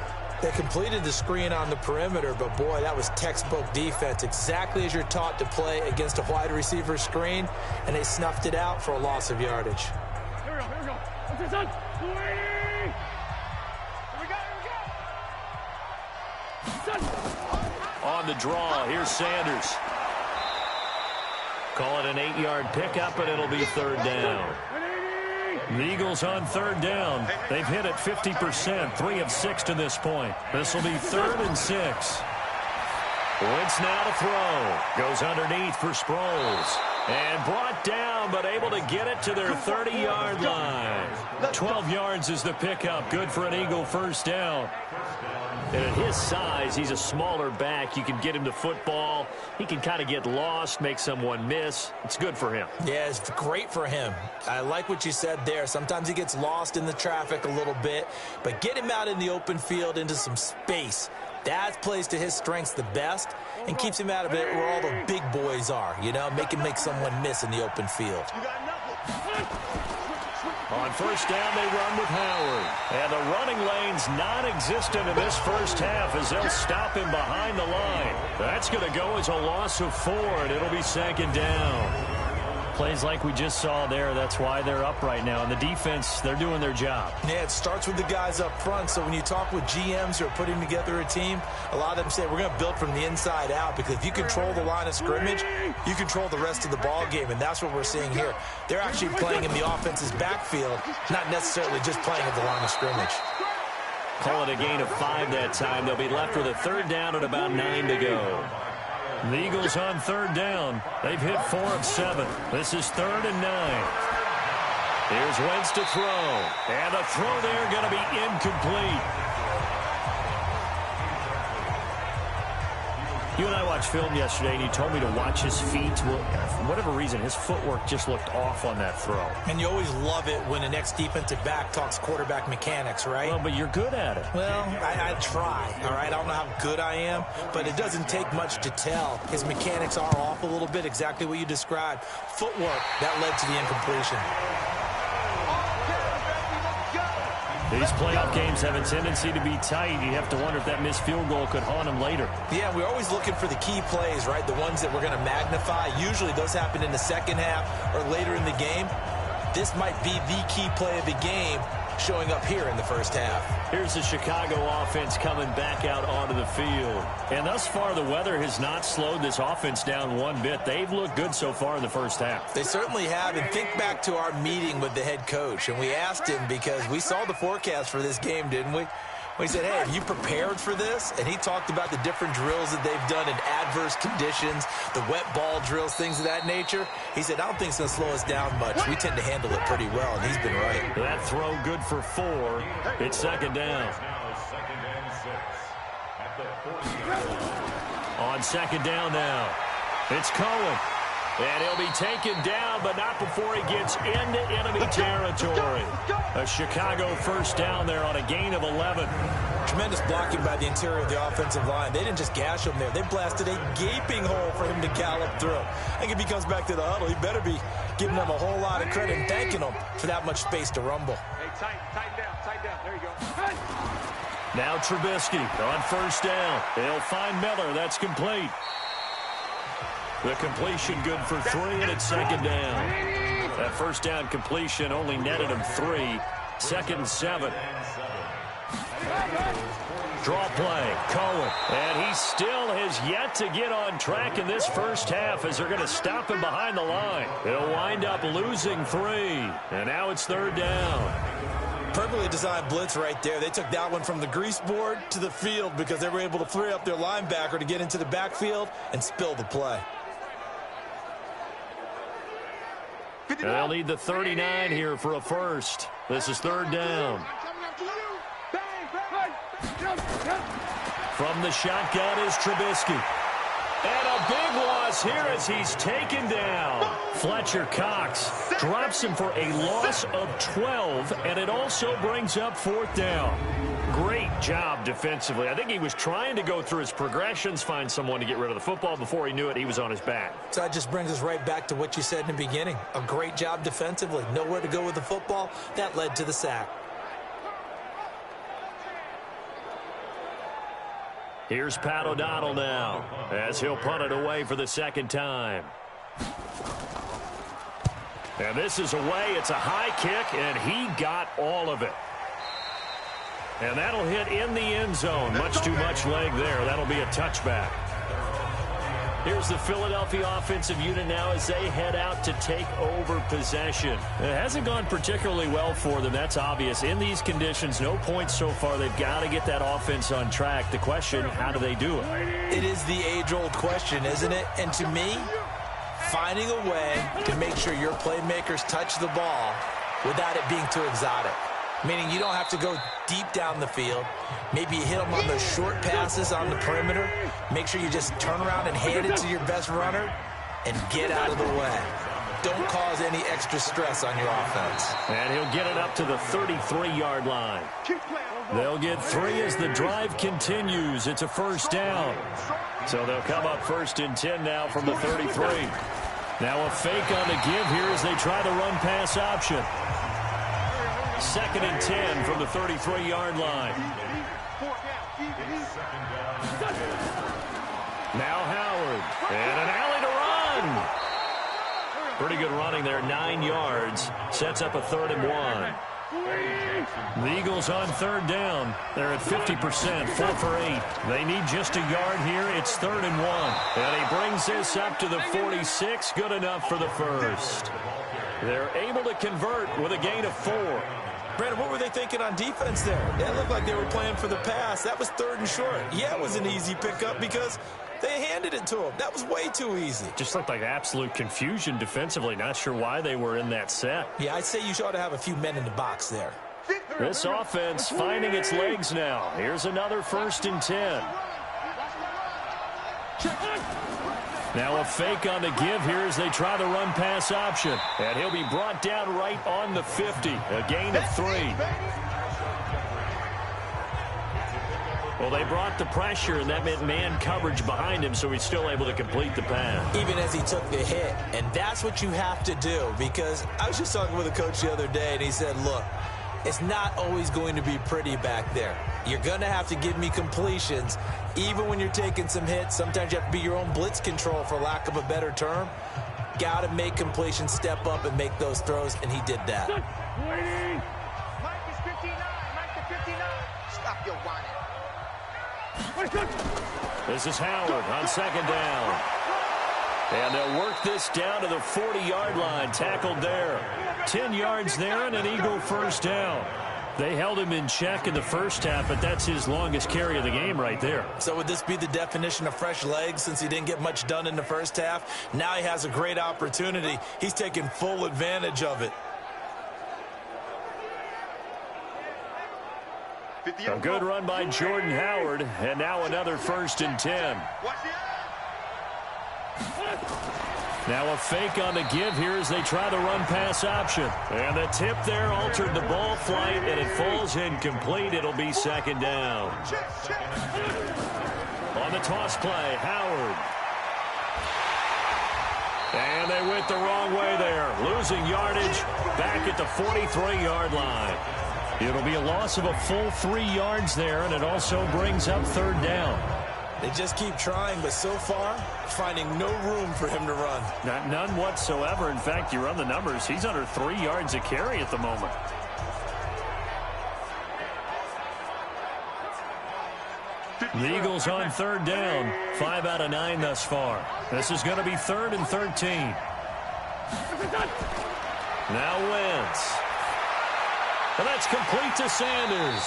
S4: They completed the screen on the perimeter, but boy, that was textbook defense, exactly as you're taught to play against a wide receiver screen, and they snuffed it out for a loss of yardage.
S5: Here we go, here we go. What's this on? Waiting. Here we go, here we go.
S3: On the draw, here's Sanders. Call it an 8-yard pickup, and it'll be 3rd down. The Eagles on 3rd down. They've hit it 50%, 3 of 6 to this point. This will be 3rd and 6. Wentz now to throw. Goes underneath for Sproles. And brought down, but able to get it to their 30-yard line. 12 yards is the pickup. Good for an Eagle first down. And at his size, he's a smaller back. You can get him to football. He can kind of get lost, make someone miss. It's good for him.
S4: Yeah, it's great for him. I like what you said there. Sometimes he gets lost in the traffic a little bit, but get him out in the open field into some space. That plays to his strengths the best and keeps him out of it where all the big boys are, you know, make someone miss in the open field.
S3: On first down, they run with Howard. And the running lane's non-existent in this first half as they'll stop him behind the line. That's going to go as a loss of 4, and it'll be 2nd down. Plays like we just saw there, that's why they're up right now. And the defense, they're doing their job.
S4: Yeah, it starts with the guys up front. So when you talk with GMs who are putting together a team, a lot of them say we're going to build from the inside out, because if you control the line of scrimmage, you control the rest of the ball game, and that's what we're seeing here. They're actually playing in the offense's backfield, not necessarily just playing at the line of scrimmage.
S3: Call it a gain of 5 that time. They'll be left with a 3rd down and about 9 to go. The Eagles on 3rd down. They've hit 4 of 7. This is 3rd and 9. Here's Wentz to throw. And the throw there going to be incomplete. You and I watched film yesterday, and you told me to watch his feet. Well, for whatever reason, his footwork just looked off on that throw.
S4: And you always love it when an ex-defensive back talks quarterback mechanics, right?
S3: Well, but you're good at it.
S4: Well, I try, all right? I don't know how good I am, but it doesn't take much to tell. His mechanics are off a little bit, exactly what you described. Footwork, that led to the incompletion.
S3: These playoff games have a tendency to be tight. You have to wonder if that missed field goal could haunt him later.
S4: Yeah, we're always looking for the key plays, right? The ones that we're going to magnify. Usually those happen in the second half or later in the game. This might be the key play of the game showing up here in the first half.
S3: Here's the Chicago offense coming back out onto the field. And thus far, the weather has not slowed this offense down one bit. They've looked good so far in the first half.
S4: They certainly have. And think back to our meeting with the head coach. And we asked him, because we saw the forecast for this game, didn't we? We said, hey, have you prepared for this? And he talked about the different drills that they've done in adverse conditions, the wet ball drills, things of that nature. He said, I don't think it's going to slow us down much. We tend to handle it pretty well, and he's been right.
S3: That throw good for 4. It's 2nd down. On 2nd down now, it's Cohen. And he'll be taken down, but not before he gets into enemy territory. A Chicago first down there on a gain of 11.
S4: Tremendous blocking by the interior of the offensive line. They didn't just gash him there. They blasted a gaping hole for him to gallop through. I think if he comes back to the huddle, he better be giving them a whole lot of credit and thanking them for that much space to rumble.
S5: Hey, tighten down. There you go.
S3: Now Trubisky on first down. They'll find Miller. That's complete. The completion good for 3, and it's 2nd down. That first down completion only netted him 3. 2nd and 7. Draw play, Cohen. And he still has yet to get on track in this first half as they're going to stop him behind the line. He'll wind up losing 3. And now it's 3rd down.
S4: Perfectly designed blitz right there. They took that one from the grease board to the field because they were able to free up their linebacker to get into the backfield and spill the play.
S3: They'll need the 39 here for a first. This is third down. From the shotgun is Trubisky. And a big loss here as he's taken down. Fletcher Cox drops him for a loss of 12, and it also brings up fourth down. Great job defensively. I think he was trying to go through his progressions, find someone to get rid of the football. Before he knew it, he was on his back.
S4: So that just brings us right back to what you said in the beginning. A great job defensively. Nowhere to go with the football. That led to the sack.
S3: Here's Pat O'Donnell now as he'll punt it away for the second time. And this is away. It's a high kick, and he got all of it. And that'll hit in the end zone. Much too much leg there. That'll be a touchback. Here's the Philadelphia offensive unit now as they head out to take over possession. It hasn't gone particularly well for them. That's obvious. In these conditions, no points so far. They've got to get that offense on track. The question, how do they do it?
S4: It is the age-old question, isn't it? And to me, finding a way to make sure your playmakers touch the ball without it being too exotic. Meaning you don't have to go deep down the field. Maybe you hit them on those short passes on the perimeter. Make sure you just turn around and hand it to your best runner and get out of the way. Don't cause any extra stress on your offense.
S3: And he'll get it up to the 33-yard line. They'll get 3 as the drive continues. It's a first down. So they'll come up first and 10 now from the 33. Now a fake on the give here as they try the run-pass option. Second and 10 from the 33-yard line. Now Howard. And an alley to run. Pretty good running there, 9 yards. Sets up a 3rd and 1. The Eagles on third down. They're at 50%, 4 for 8. They need just a yard here. It's 3rd and 1. And he brings this up to the 46. Good enough for the first. They're able to convert with a gain of 4.
S4: Brandon, what were they thinking on defense there? It looked like they were playing for the pass. That was 3rd and short. Yeah, it was an easy pickup because they handed it to him. That was way too easy.
S3: Just looked like absolute confusion defensively. Not sure why they were in that set.
S4: Yeah, I'd say you ought to have a few men in the box there.
S3: This offense finding its legs now. Here's another 1st and 10. Now a fake on the give here as they try the run-pass option. And he'll be brought down right on the 50. A gain of 3. Well, they brought the pressure, and that meant man coverage behind him, so he's still able to complete the pass.
S4: Even as he took the hit. And that's what you have to do, because I was just talking with a coach the other day, and he said, look, it's not always going to be pretty back there. You're going to have to give me completions. Even when you're taking some hits, sometimes you have to be your own blitz control, for lack of a better term. Got to make completions, step up, and make those throws, and he did that.
S5: Mike is 59. Mike to 59. Stop your whining.
S3: This is Howard on second down. And they'll work this down to the 40-yard line. Tackled there. 10 yards there and an Eagle first down. They held him in check in the first half, but that's his longest carry of the game right there.
S4: So would this be the definition of fresh legs since he didn't get much done in the first half? Now he has a great opportunity. He's taking full advantage of it.
S3: A good run by Jordan Howard, and now another 1st and 10. Now a fake on the give here as they try the run-pass option. And the tip there altered the ball flight, and it falls incomplete. It'll be second down. On the toss play, Howard. And they went the wrong way there. Losing yardage back at the 43-yard line. It'll be a loss of a full 3 yards there, and it also brings up third down.
S4: They just keep trying, but so far, finding no room for him to run.
S3: None whatsoever. In fact, you run the numbers. He's under 3 yards a carry at the moment. The Eagles on third down. 5 out of 9 thus far. This is going to be 3rd and 13. Now Wentz. And that's complete to Sanders.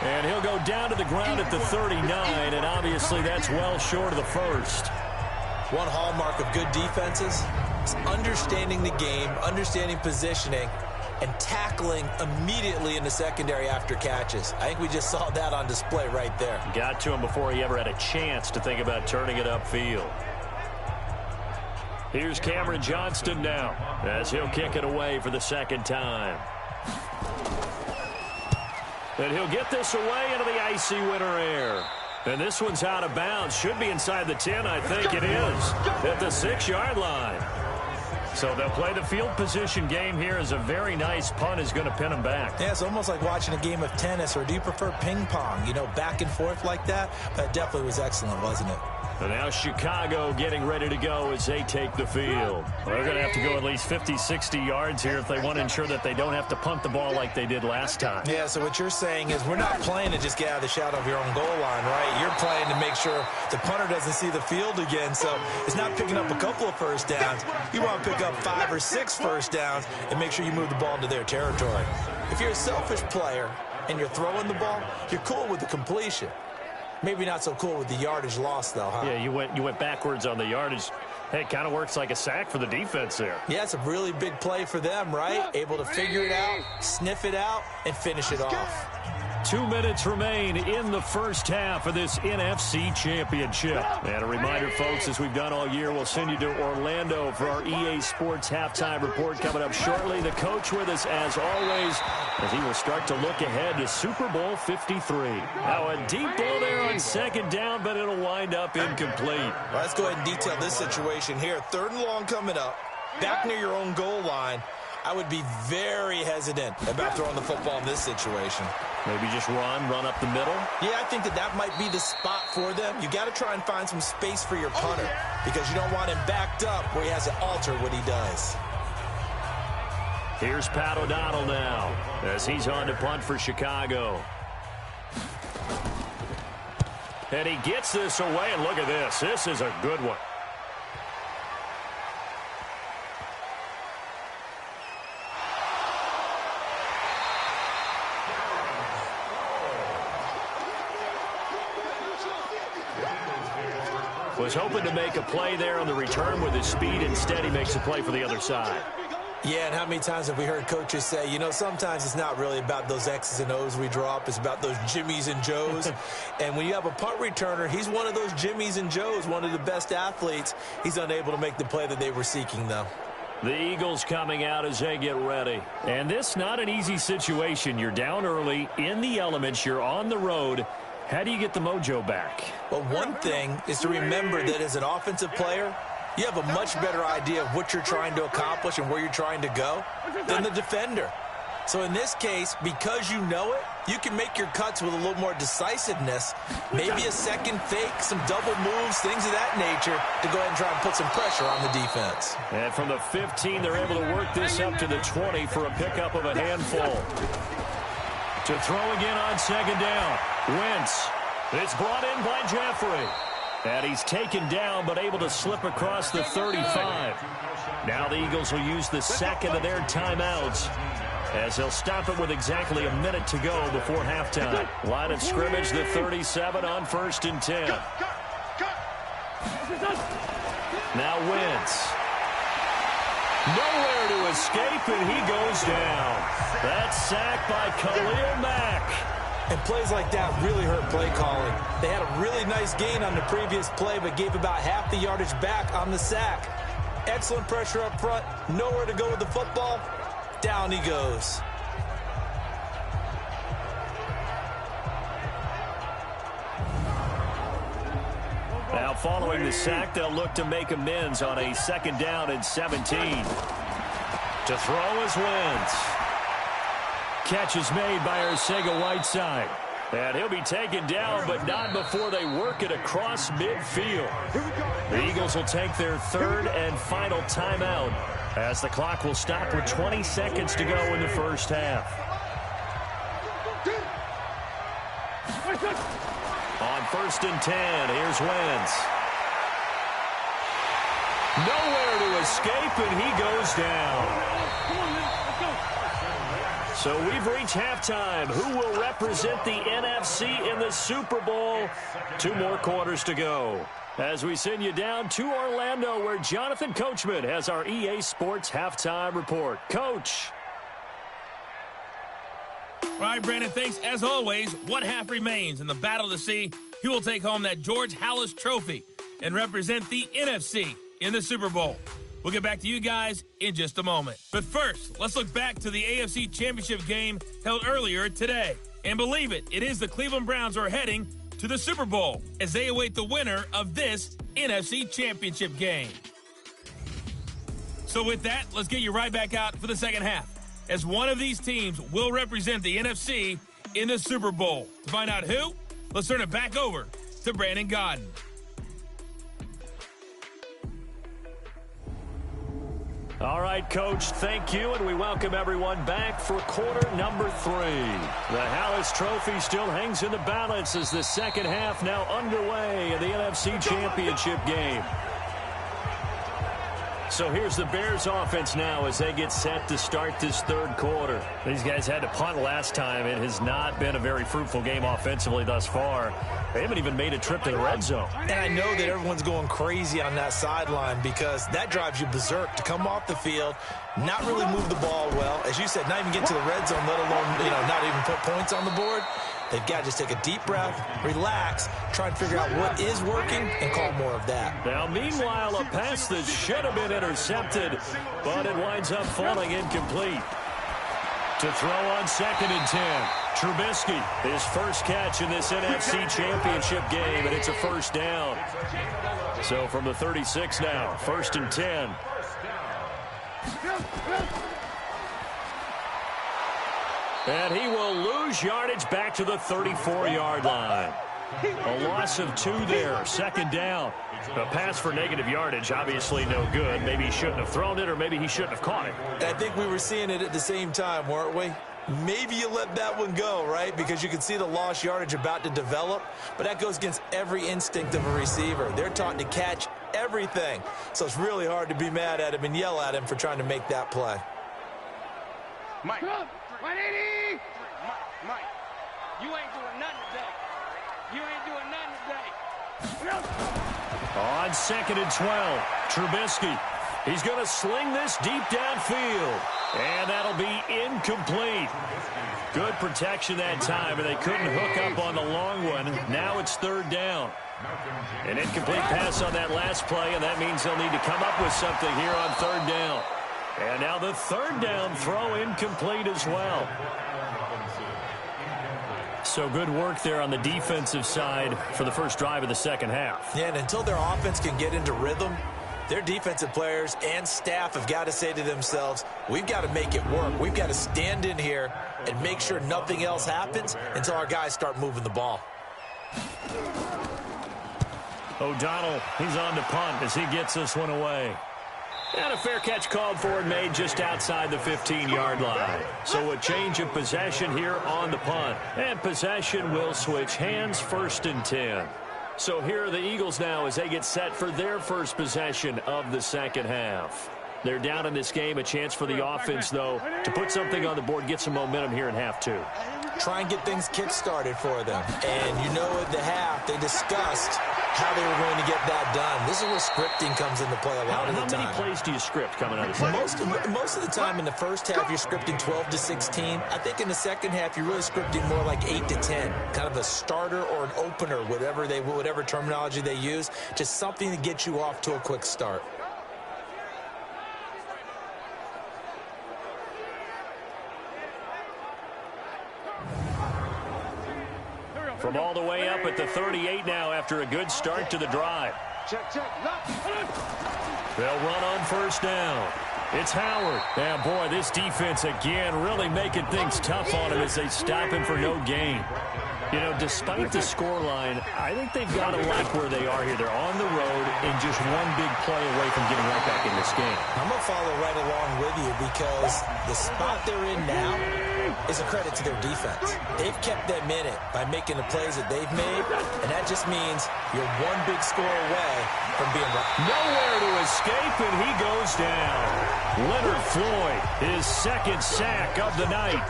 S3: And he'll go down to the ground at the 39, and obviously that's well short of the first.
S4: One hallmark of good defenses is understanding the game, understanding positioning, and tackling immediately in the secondary after catches. I think we just saw that on display right there.
S3: Got to him before he ever had a chance to think about turning it upfield. Here's Cameron Johnston now as he'll kick it away for the second time. And he'll get this away into the icy winter air. And this one's out of bounds. Should be inside the 10, I think it is. At the 6-yard line. So they'll play the field position game here as a very nice punt is going to pin them back.
S4: Yeah, it's almost like watching a game of tennis, or do you prefer ping pong? You know, back and forth like that? That definitely was excellent, wasn't it?
S3: And now Chicago getting ready to go as they take the field. They're going to have to go at least 50, 60 yards here if they want to ensure that they don't have to punt the ball like they did last time.
S4: Yeah, so what you're saying is we're not playing to just get out of the shadow of your own goal line, right? You're playing to make sure the punter doesn't see the field again. So it's not picking up a couple of first downs. You want to pick up 5 or 6 first downs and make sure you move the ball into their territory. If you're a selfish player and you're throwing the ball, you're cool with the completion. Maybe not so cool with the yardage loss, though, huh?
S3: Yeah, you went backwards on the yardage. Hey, it kind of works like a sack for the defense there.
S4: Yeah, it's a really big play for them, right? Able to figure it out, sniff it out, and finish it off.
S3: 2 minutes remain in the first half of this NFC Championship. And a reminder, folks, as we've done all year, we'll send you to Orlando for our EA Sports Halftime Report coming up shortly. The coach with us, as always, as he will start to look ahead to Super Bowl 53. Now, a deep ball there on second down, but it'll wind up incomplete.
S4: Well, let's go ahead and detail this situation here. 3rd and long coming up, back near your own goal line. I would be very hesitant about throwing the football in this situation.
S3: Maybe just run up the middle?
S4: Yeah, I think that might be the spot for them. You got to try and find some space for your punter because you don't want him backed up where he has to alter what he does.
S3: Here's Pat O'Donnell now as he's on to punt for Chicago. And he gets this away, and look at this. This is a good one. Was hoping to make a play there on the return with his speed. Instead, he makes a play for the other side.
S4: Yeah, and how many times have we heard coaches say, you know, sometimes it's not really about those X's and O's we draw up. It's about those Jimmies and Joes. And when you have a punt returner, he's one of those Jimmies and Joes, one of the best athletes. He's unable to make the play that they were seeking, though.
S3: The Eagles coming out as they get ready. And this not an easy situation. You're down early, in the elements, you're on the road. How do you get the mojo back?
S4: Well, one thing is to remember that as an offensive player, you have a much better idea of what you're trying to accomplish and where you're trying to go than the defender. So in this case, because you know it, you can make your cuts with a little more decisiveness, maybe a second fake, some double moves, things of that nature, to go ahead and try and put some pressure on the defense.
S3: And from the 15, they're able to work this up to the 20 for a pickup of a handful. To throw again on second down. Wentz. It's brought in by Jeffrey. And he's taken down, but able to slip across the 35. Now the Eagles will use the second of their timeouts as they'll stop it with exactly a minute to go before halftime. Line of scrimmage, the 37 on 1st and 10. Now Wentz. Nowhere to escape, and he goes down. That's sacked by Khalil Mack.
S4: And plays like that really hurt play calling. They had a really nice gain on the previous play, but gave about half the yardage back on the sack. Excellent pressure up front. Nowhere to go with the football. Down he goes.
S3: Now following the sack, they'll look to make amends on a 2nd down and 17. To throw is Wentz. Catch is made by Arcega-Whiteside. And he'll be taken down, but not before they work it across midfield. The Eagles will take their 3rd and final timeout as the clock will stop with 20 seconds to go in the first half. On 1st and 10, here's Wentz. Nowhere to escape, and he goes down. So we've reached halftime. Who will represent the NFC in the Super Bowl? 2 more quarters to go. As we send you down to Orlando, where Jonathan Coachman has our EA Sports Halftime Report. Coach.
S2: All right, Brandon, thanks. As always, one half remains in the battle to see who will take home that George Halas trophy and represent the NFC in the Super Bowl. We'll get back to you guys in just a moment. But first, let's look back to the AFC Championship game held earlier today. And believe it, it is the Cleveland Browns who are heading to the Super Bowl as they await the winner of this NFC Championship game. So with that, let's get you right back out for the second half, as one of these teams will represent the NFC in the Super Bowl. To find out who, let's turn it back over to Brandon Godden.
S3: All right, Coach, thank you, and we welcome everyone back for quarter number 3. The Halas Trophy still hangs in the balance as the second half now underway in the NFC Championship game. So here's the Bears offense now as they get set to start this third quarter.
S6: These guys had to punt last time. It has not been a very fruitful game offensively thus far. They haven't even made a trip to the red zone.
S4: And I know that everyone's going crazy on that sideline because that drives you berserk to come off the field, not really move the ball well. As you said, not even get to the red zone, let alone, not even put points on the board. They've got to just take a deep breath, relax, try and figure out what is working, and call more of that.
S3: Now, meanwhile, a pass that should have been intercepted, but it winds up falling incomplete. To throw on 2nd and 10, Trubisky, his first catch in this NFC Championship game, and it's a first down. So from the 36 now, 1st and 10. And he will lose yardage back to the 34-yard line. A loss of 2 there, 2nd down. A pass for negative yardage, obviously no good. Maybe he shouldn't have thrown it, or maybe he shouldn't have caught it.
S4: I think we were seeing it at the same time, weren't we? Maybe you let that one go, right? Because you can see the lost yardage about to develop, but that goes against every instinct of a receiver. They're taught to catch everything, so it's really hard to be mad at him and yell at him for trying to make that play.
S5: Mike. 180! Mike, you ain't doing nothing today. You ain't doing nothing today.
S3: On 2nd and 12, Trubisky. He's going to sling this deep downfield, and that'll be incomplete. Good protection that time, and they couldn't hook up on the long one. Now it's 3rd down. An incomplete pass on that last play, and that means they'll need to come up with something here on 3rd down. And now the 3rd down throw incomplete as well. So good work there on the defensive side for the first drive of the second half.
S4: Yeah, and until their offense can get into rhythm, their defensive players and staff have got to say to themselves, we've got to make it work. We've got to stand in here and make sure nothing else happens until our guys start moving the ball.
S3: O'Donnell, he's on to punt as he gets this one away. And a fair catch called for and made just outside the 15-yard line. So a change of possession here on the punt. And possession will switch hands, 1st and 10. So here are the Eagles now as they get set for their first possession of the second half. They're down in this game. A chance for the offense, though, to put something on the board, get some momentum here in half 2.
S4: Try and get things kick-started for them. And at the half, they discussed how they were going to get that done. This is where scripting comes into play a lot of the time.
S3: How many plays do you script coming out of this?
S4: Most of the time in the first half, you're scripting 12 to 16. I think in the second half, you're really scripting more like 8 to 10. Kind of a starter or an opener, whatever terminology they use. Just something to get you off to a quick start.
S3: From all the way up at the 38 now after a good start to the drive.
S5: Check.
S3: They'll run on 1st down. It's Howard. And boy, this defense again really making things tough on him as they stop him for no gain. Despite the scoreline, I think they've got to like where they are here. They're on the road and just one big play away from getting right back in this game.
S4: I'm going to follow right along with you because the spot they're in now is a credit to their defense. They've kept them in it by making the plays that they've made, and that just means you're one big score away from being right.
S3: Nowhere to escape, and he goes down. Leonard Floyd, his 2nd sack of the night.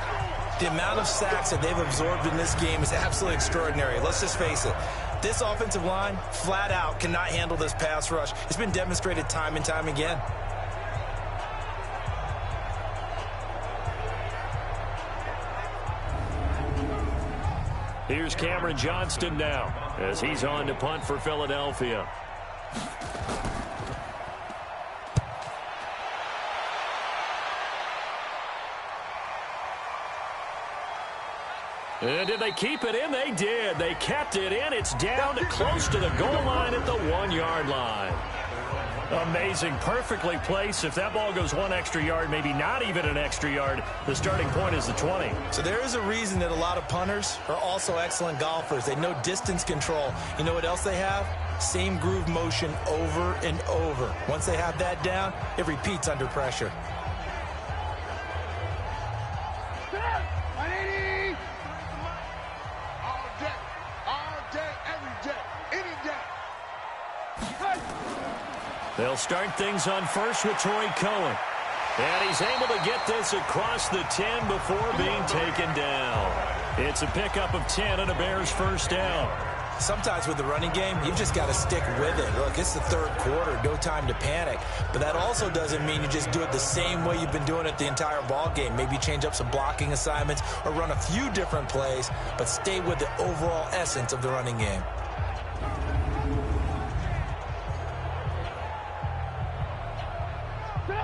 S4: The amount of sacks that they've absorbed in this game is absolutely extraordinary. Let's just face it. This offensive line, flat out, cannot handle this pass rush. It's been demonstrated time and time again.
S6: Here's Cameron Johnston now as he's on to punt for Philadelphia. And did they keep it in? They did. They kept it in. It's down to close to the goal line at the 1-yard line. Amazing. Perfectly placed. If that ball goes 1 extra yard, maybe not even an extra yard, the starting point is the 20.
S4: So there is a reason that a lot of punters are also excellent golfers. They know distance control. You know what else they have? Same groove motion over and over. Once they have that down, it repeats under pressure.
S6: They'll start things on first with Troy Cohen. And he's able to get this across the 10 before being taken down. It's a pickup of 10 and a Bears first down.
S4: Sometimes with the running game, you've just got to stick with it. Look, it's the third quarter, no time to panic. But that also doesn't mean you just do it the same way you've been doing it the entire ball game. Maybe change up some blocking assignments or run a few different plays, but stay with the overall essence of the running game.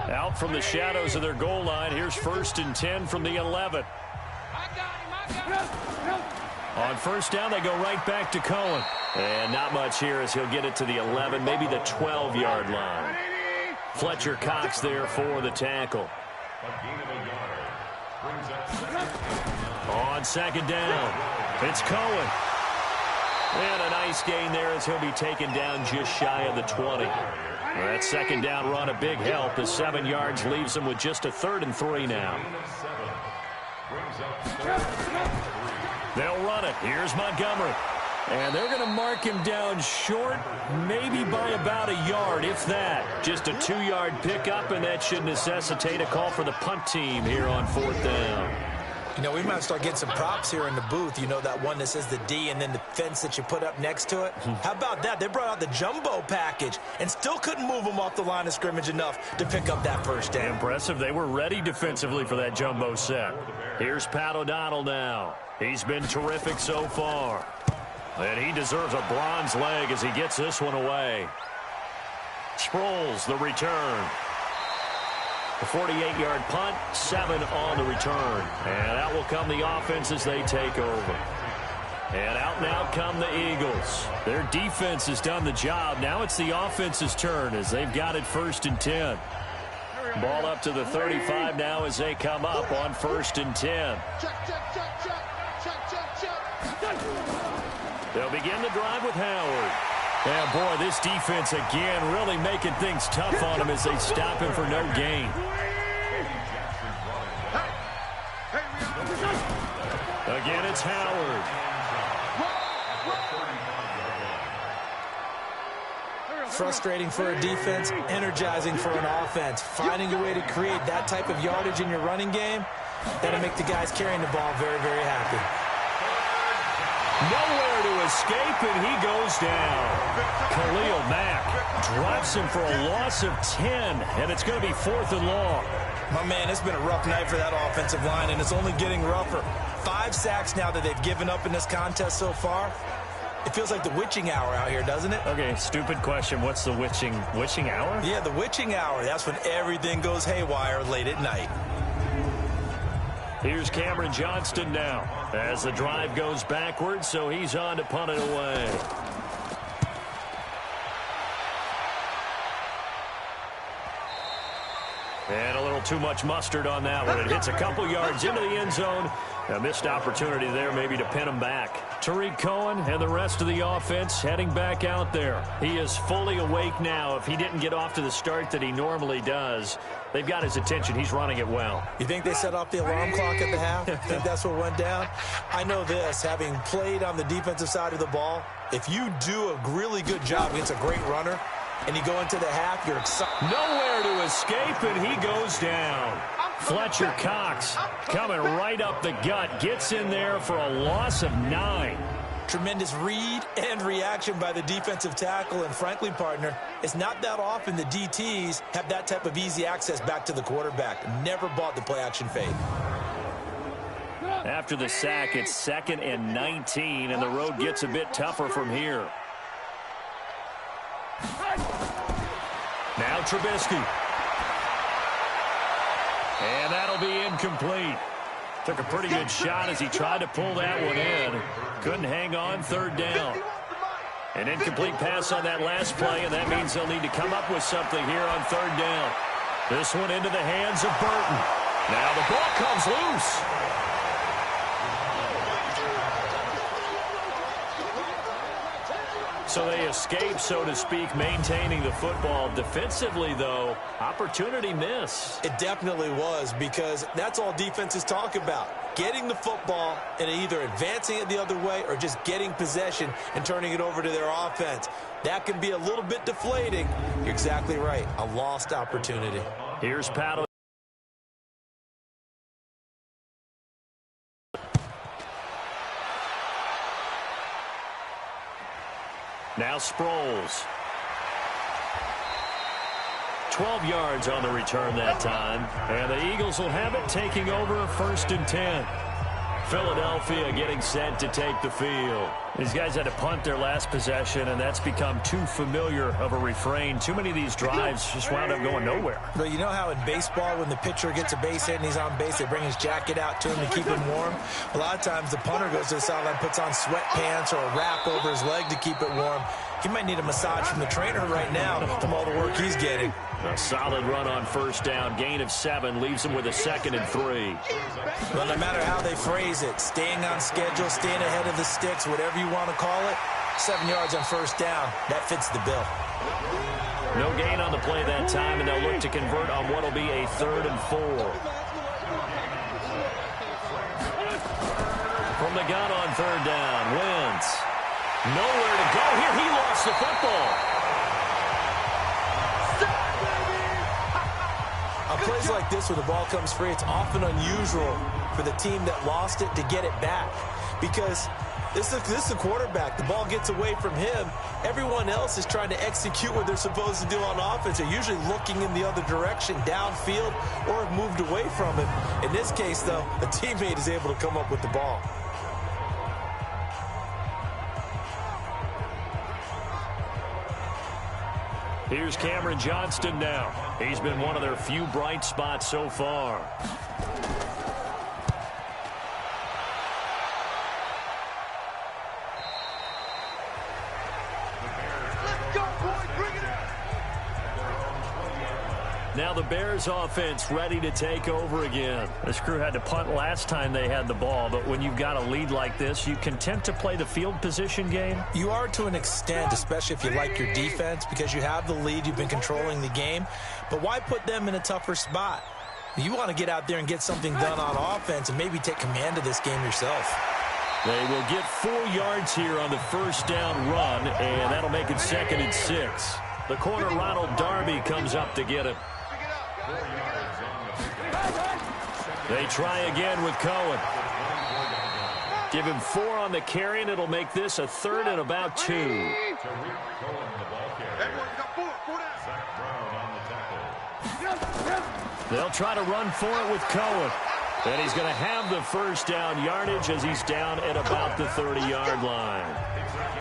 S6: Out from the shadows of their goal line, here's 1st and 10 from the 11. On first down, they go right back to Cohen. And not much here as he'll get it to the 11, maybe the 12-yard line. Fletcher Cox there for the tackle. On second down, it's Cohen. And a nice gain there as he'll be taken down just shy of the 20. That second down run, a big help. The 7 yards leaves them with just a 3rd and 3 now. They'll run it. Here's Montgomery. And they're going to mark him down short, maybe by about a yard, if that. Just a 2-yard pickup, and that should necessitate a call for the punt team here on 4th down.
S4: You know, we might start getting some props here in the booth. You know, that one that says the D and then the fence that you put up next to it? How about that? They brought out the jumbo package and still couldn't move them off the line of scrimmage enough to pick up that first down.
S6: Impressive. They were ready defensively for that jumbo set. Here's Pat O'Donnell now. He's been terrific so far. And he deserves a bronze leg as he gets this one away. Sproles, the return. A 48-yard punt, 7 on the return. And out will come the offense as they take over. And out now come the Eagles. Their defense has done the job. Now it's the offense's turn as they've got it 1st and 10. Ball up to the 35 now as they come up on 1st and 10. They'll begin the drive with Howard. And, boy, this defense again really making things tough on him as they stop him for no gain. Again, it's Howard.
S4: Frustrating for a defense, energizing for an offense. Finding a way to create that type of yardage in your running game, that'll make the guys carrying the ball very, very happy.
S6: Nowhere to escape, and he goes down. Khalil Mack drops him for a loss of 10, and it's going to be 4th and long.
S4: My man, it's been a rough night for that offensive line, and it's only getting rougher. 5 sacks now that they've given up in this contest so far. It feels like the witching hour out here, doesn't it?
S6: Okay, stupid question. What's the witching hour?
S4: Yeah, the witching hour. That's when everything goes haywire late at night.
S6: Here's Cameron Johnston now as the drive goes backwards, so he's on to punt it away. And a little too much mustard on that one. It hits a couple yards into the end zone. A missed opportunity there maybe to pin him back. Tariq Cohen and the rest of the offense heading back out there. He is fully awake now. If he didn't get off to the start that he normally does, they've got his attention. He's running it well.
S4: You think they set off the alarm clock at the half? Think that's what went down? I know this, having played on the defensive side of the ball, if you do a really good job against a great runner, and you go into the half, you're excited.
S6: Nowhere to escape, and he goes down. Fletcher Cox coming right up the gut. Gets in there for a loss of 9.
S4: Tremendous read and reaction by the defensive tackle. And frankly, partner, it's not that often the DTs have that type of easy access back to the quarterback. Never bought the play-action fade.
S6: After the sack, it's 2nd and 19, and the road gets a bit tougher from here. Now Trubisky. And that'll be incomplete. Took a pretty good shot as he tried to pull that one in. Couldn't hang on, 3rd down. An incomplete pass on that last play, and that means they'll need to come up with something here on 3rd down. This one into the hands of Burton. Now the ball comes loose. So they escape, so to speak, maintaining the football. Defensively, though, opportunity miss.
S4: It definitely was, because that's all defenses talk about. Getting the football and either advancing it the other way or just getting possession and turning it over to their offense. That can be a little bit deflating. You're exactly right. A lost opportunity.
S6: Here's Pato. Now Sproles. 12 yards on the return that time. And the Eagles will have it, taking over a 1st and 10. Philadelphia getting set to take the field. These guys had to punt their last possession, and that's become too familiar of a refrain. Too many of these drives just wound up going nowhere.
S4: But you know how in baseball, when the pitcher gets a base hit and he's on base, they bring his jacket out to him to keep him warm? A lot of times the punter goes to the sideline, puts on sweatpants or a wrap over his leg to keep it warm. He might need a massage from the trainer right now from all the work he's getting.
S6: A solid run on 1st down. Gain of 7 leaves him with a 2nd and 3.
S4: Well, no matter how they phrase it, staying on schedule, staying ahead of the sticks, whatever you want to call it, 7 yards on 1st down. That fits the bill.
S6: No gain on the play that time, and they'll look to convert on what will be a 3rd and 4. From the gun on 3rd down, Wentz. Nowhere to go here. He lost the football.
S4: On plays like this where the ball comes free, it's often unusual for the team that lost it to get it back, because this is a quarterback. The ball gets away from him. Everyone else is trying to execute what they're supposed to do on offense. They're usually looking in the other direction, downfield, or have moved away from him. In this case, though, a teammate is able to come up with the ball.
S6: Here's Cameron Johnston now. He's been one of their few bright spots so far.
S5: Let's go, boys. Bring it out.
S6: Now the Bears offense ready to take over again. This crew had to punt last time they had the ball, but when you've got a lead like this, you content to play the field position game?
S4: You are to an extent, especially if you like your defense, because you have the lead, you've been controlling the game. But why put them in a tougher spot? You want to get out there and get something done on offense and maybe take command of this game yourself.
S6: They will get 4 yards here on the 1st down run, and that'll make it 2nd and 6. The corner, Ronald Darby, comes up to get it. They try again with Cohen. Give him 4 on the carry, and it'll make this a 3rd and about 2. They'll try to run for it with Cohen. And he's going to have the 1st down yardage as he's down at about the 30-yard line.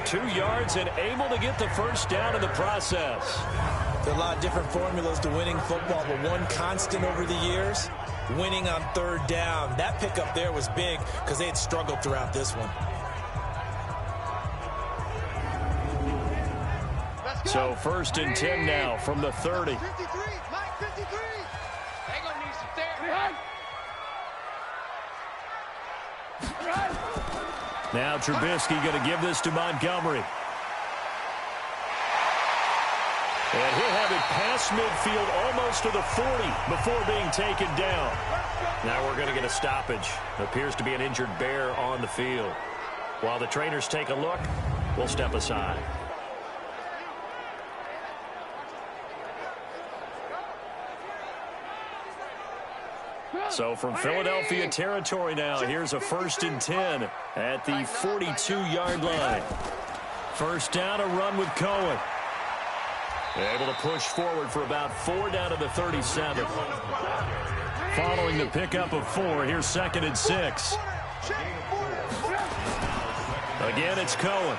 S6: 2 yards and able to get the 1st down in the process.
S4: There are a lot of different formulas to winning football, but one constant over the years, winning on 3rd down. That pickup there was big because they had struggled throughout this one.
S6: So 1st and 10 now from the 30.
S5: 53, Mike 53. They gonna need some therapy.
S6: Now Trubisky going to give this to Montgomery. And he'll have it past midfield almost to the 40 before being taken down. Now we're going to get a stoppage. Appears to be an injured Bear on the field. While the trainers take a look, we'll step aside. So from Philadelphia territory now, here's a 1st and 10 at the 42-yard line. First down, a run with Cohen. Able to push forward for about 4 down to the 37. Following the pickup of 4, here's 2nd and 6. Again, it's Cohen.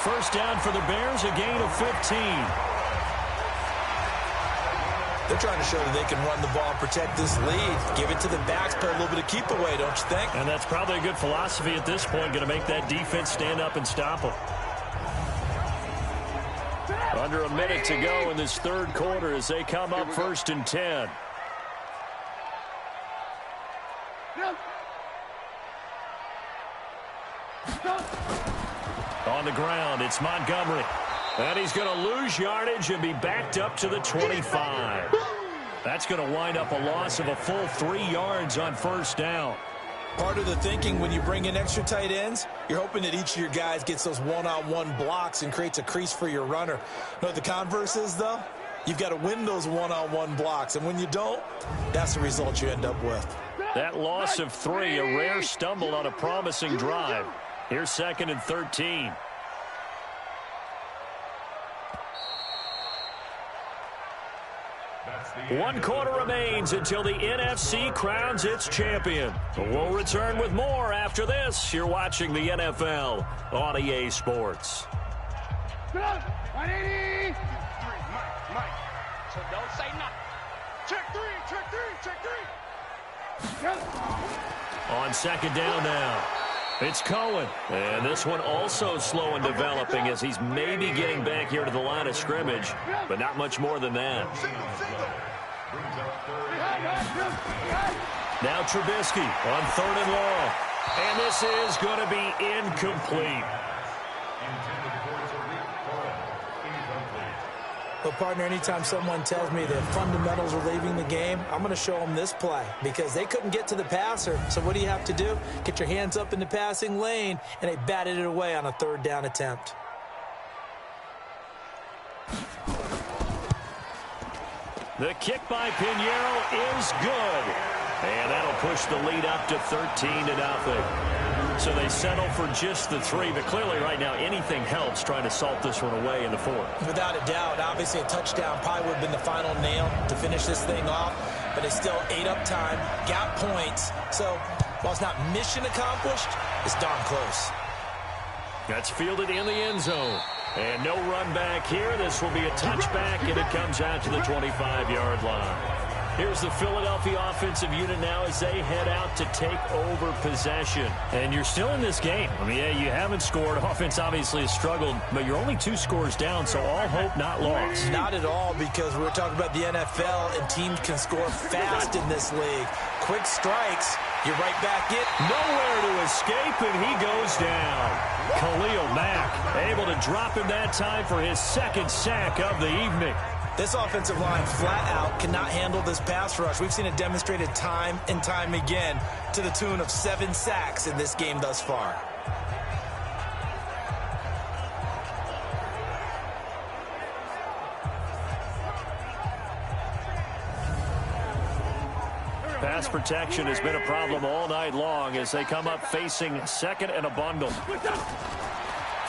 S6: First down for the Bears, a gain of 15.
S4: They're trying to show that they can run the ball and protect this lead. Give it to the backs, play a little bit of keep away, don't you think?
S6: And that's probably a good philosophy at this point, going to make that defense stand up and stop them. Under a minute to go in this 3rd quarter as they come up 1st and 10. On the ground, it's Montgomery. And he's going to lose yardage and be backed up to the 25. That's going to wind up a loss of a full 3 yards on 1st down.
S4: Part of the thinking when you bring in extra tight ends, you're hoping that each of your guys gets those one-on-one blocks and creates a crease for your runner. You know what the converse is, though? You've got to win those one-on-one blocks, and when you don't, that's the result you end up with.
S6: That loss of 3, a rare stumble on a promising drive. Here's 2nd and 13. One quarter remains until the NFC crowns its champion. We'll return with more after this. You're watching the NFL on EA Sports.
S5: Mike. So don't say nothing. Check 3, check 3, check 3.
S6: On 2nd down now, it's Cohen. And this one also slow in developing as he's maybe getting back here to the line of scrimmage, but not much more than that. Now Trubisky on 3rd and long. And this is going to be incomplete.
S4: But, partner, anytime someone tells me that fundamentals are leaving the game, I'm going to show them this play because they couldn't get to the passer. So what do you have to do? Get your hands up in the passing lane, and they batted it away on a 3rd down attempt.
S6: The kick by Pinheiro is good. And that'll push the lead up to 13-0. So they settle for just the 3, but clearly right now anything helps trying to salt this one away in the 4th.
S4: Without a doubt, obviously a touchdown probably would have been the final nail to finish this thing off, but it's still ate up time, got points. So while it's not mission accomplished, it's darn close.
S6: That's fielded in the end zone. And no run back here. This will be a touchback, and it comes out to the 25-yard line. Here's the Philadelphia offensive unit now as they head out to take over possession. And you're still in this game. I mean, yeah, you haven't scored. Offense obviously has struggled, but you're only 2 scores down, so all hope not lost.
S4: Not at all, because we're talking about the NFL, and teams can score fast in this league. Quick strikes, you're right back in.
S6: Nowhere to escape, and he goes down. Khalil Mack able to drop him that time for his 2nd sack of the evening.
S4: This offensive line flat out cannot handle this pass rush. We've seen it demonstrated time and time again to the tune of 7 sacks in this game thus far.
S6: Pass protection has been a problem all night long as they come up facing 2nd and a bundle.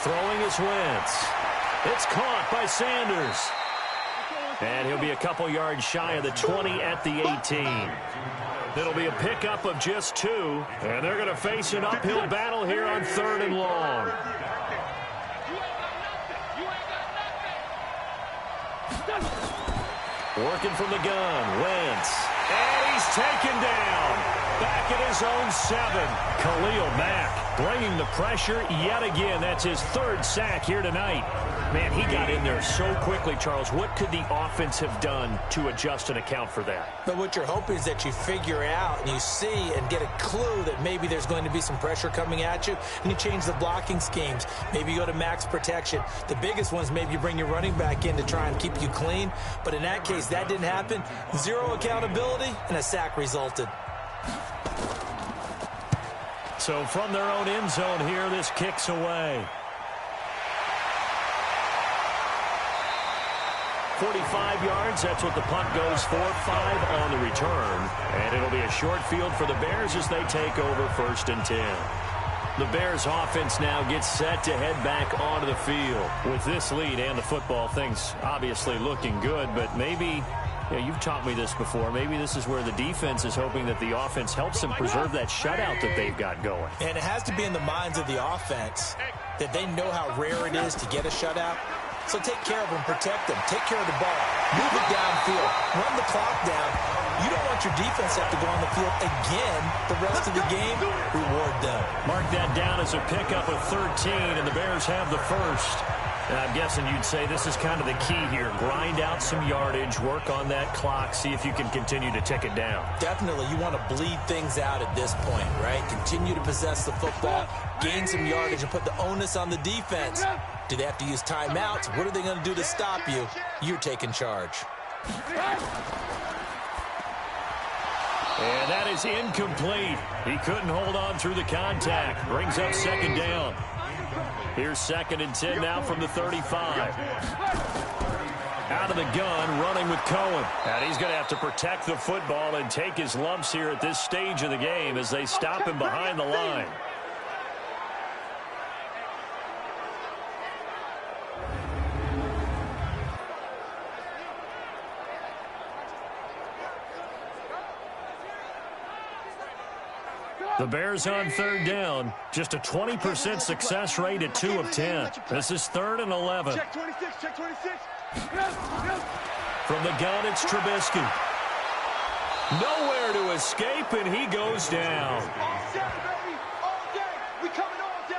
S6: Throwing is Wentz. It's caught by Sanders. And he'll be a couple yards shy of the 20 at the 18. It'll be a pickup of just 2, and they're going to face an uphill battle here on 3rd and long. Working from the gun, Wentz. And he's taken down. Back at his own 7. Khalil Mack bringing the pressure yet again. That's his 3rd sack here tonight. Man, he got in there so quickly, Charles. What could the offense have done to adjust and account for that?
S4: But what you're hoping is that you figure out and you see and get a clue that maybe there's going to be some pressure coming at you, and you change the blocking schemes. Maybe you go to max protection. The biggest one is maybe you bring your running back in to try and keep you clean. But in that case, that didn't happen. 0 accountability, and a sack resulted.
S6: So from their own end zone here, this kicks away. 45 yards. That's what the punt goes for. 5 on the return. And it'll be a short field for the Bears as they take over 1st and 10. The Bears offense now gets set to head back onto the field. With this lead and the football, things obviously looking good, but maybe, you've taught me this before, maybe this is where the defense is hoping that the offense helps them preserve that shutout that they've got going.
S4: And it has to be in the minds of the offense that they know how rare it is to get a shutout. So take care of them, protect them, take care of the ball, move it downfield, run the clock down. You don't want your defense to have to go on the field again the rest of the game. Reward them.
S6: Mark that down as a pickup of 13, and the Bears have the first. And I'm guessing you'd say this is kind of the key here. Grind out some yardage, work on that clock, see if you can continue to tick it down.
S4: Definitely. You want to bleed things out at this point, right? Continue to possess the football, gain some yardage, and put the onus on the defense. Do they have to use timeouts? What are they going to do to stop you? You're taking charge.
S6: And that is incomplete. He couldn't hold on through the contact. Brings up 2nd down. Here's 2nd and 10 now from the 35. Out of the gun, running with Cohen. And he's going to have to protect the football and take his lumps here at this stage of the game as they stop him behind the line. The Bears on 3rd down. Just a 20% success rate at 2 of 10. This is 3rd and 11.
S5: Check 26, check 26.
S6: From the gun, it's Trubisky. Nowhere to escape, and he goes down.
S5: All day, baby. All day. We coming all day.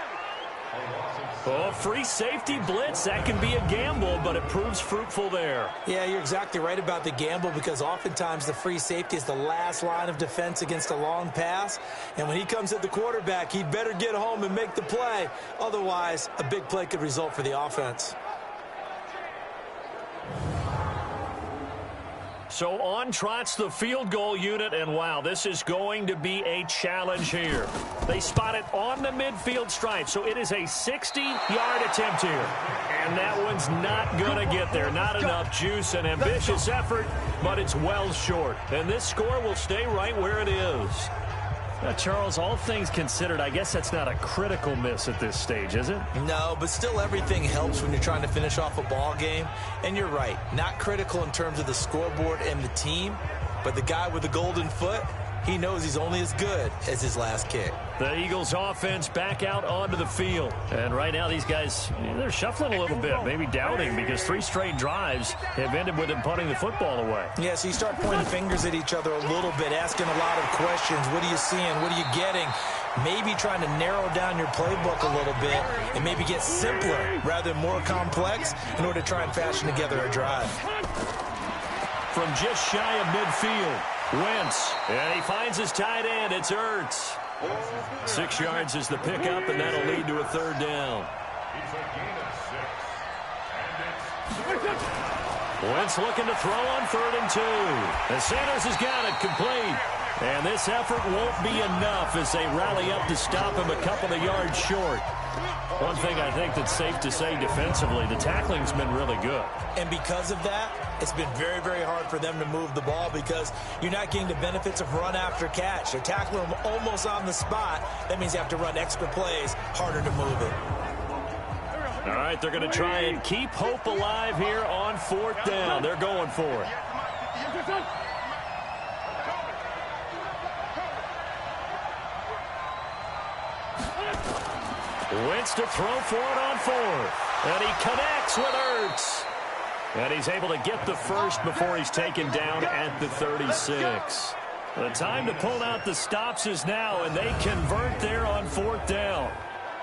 S6: Oh, free safety blitz. That can be a gamble, but it proves fruitful there.
S4: Yeah, you're exactly right about the gamble because oftentimes the free safety is the last line of defense against a long pass. And when he comes at the quarterback, he'd better get home and make the play. Otherwise, a big play could result for the offense.
S6: So on trots the field goal unit, and wow, this is going to be a challenge here. They spot it on the midfield stripe, so it is a 60-yard attempt here. And that one's not going to get there. Not enough juice, an ambitious effort, but it's well short. And this score will stay right where it is. Now, Charles, all things considered, I guess that's not a critical miss at this stage, is it?
S4: No, but still everything helps when you're trying to finish off a ball game. And you're right, not critical in terms of the scoreboard and the team, but the guy with the golden foot, he knows he's only as good as his last kick.
S6: The Eagles offense back out onto the field. And right now these guys, they're shuffling a little bit, maybe doubting, because 3 straight drives have ended with them punting the football away.
S4: Yeah, so you start pointing fingers at each other a little bit, asking a lot of questions. What are you seeing? What are you getting? Maybe trying to narrow down your playbook a little bit and maybe get simpler rather than more complex in order to try and fashion together a drive.
S6: From just shy of midfield, Wentz, and he finds his tight end. It's Ertz. 6 yards is the pickup, and that'll lead to a 3rd down. Wentz looking to throw on 3rd and 2. And Sanders has got it complete. And this effort won't be enough as they rally up to stop him a couple of yards short. One thing I think that's safe to say defensively, the tackling's been really good.
S4: And because of that, it's been very, very hard for them to move the ball because you're not getting the benefits of run after catch. They're tackling them almost on the spot. That means you have to run extra plays, harder to move it.
S6: All right, they're going to try and keep hope alive here on 4th down. They're going for it. Wentz to throw for it on 4th. And he connects with Ertz. And he's able to get the first before he's taken down at the 36. The time to pull out the stops is now, and they convert there on 4th down.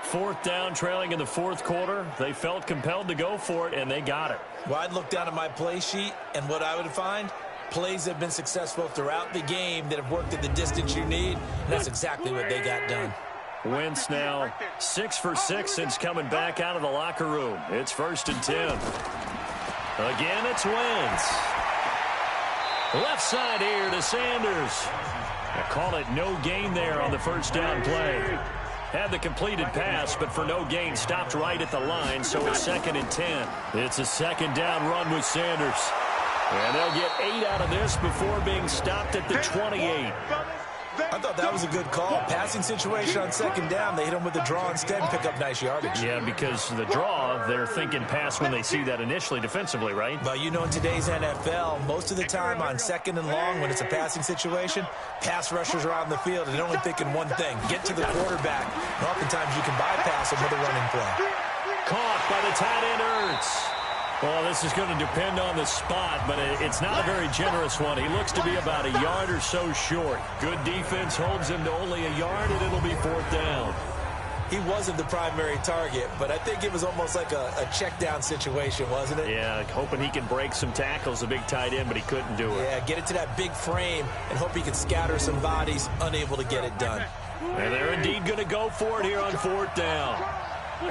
S6: 4th down, trailing in the 4th quarter. They felt compelled to go for it, and they got it.
S4: Well, I'd look down at my play sheet, and what I would find, plays that have been successful throughout the game that have worked at the distance you need, and that's exactly what they got done.
S6: Wentz now 6 for 6 since coming back out of the locker room. It's 1st and 10. Again, it's Wentz. Left side here to Sanders. I call it no gain there on the 1st down play. Had the completed pass, but for no gain, stopped right at the line, so it's 2nd and 10. It's a 2nd down run with Sanders. And they'll get 8 out of this before being stopped at the 28.
S4: I thought that was a good call. Passing situation on 2nd down. They hit him with the draw instead and pick up nice yardage.
S6: Yeah, because the draw, they're thinking pass when they see that initially defensively, right?
S4: But you know, in today's NFL, most of the time on 2nd and long, when it's a passing situation, pass rushers are on the field and they're only thinking one thing, get to the quarterback. And oftentimes you can bypass them with a running play.
S6: Caught by the tight end, Ertz. Well, this is going to depend on the spot, but it's not a very generous one. He looks to be about a yard or so short. Good defense holds him to only a yard, and it'll be 4th down.
S4: He wasn't the primary target, but I think it was almost like a check down situation, wasn't it?
S6: Yeah, hoping he can break some tackles, a big tight end, but he couldn't do it.
S4: Yeah, get it to that big frame and hope he can scatter some bodies, unable to get it done.
S6: And they're indeed going to go for it here on 4th down.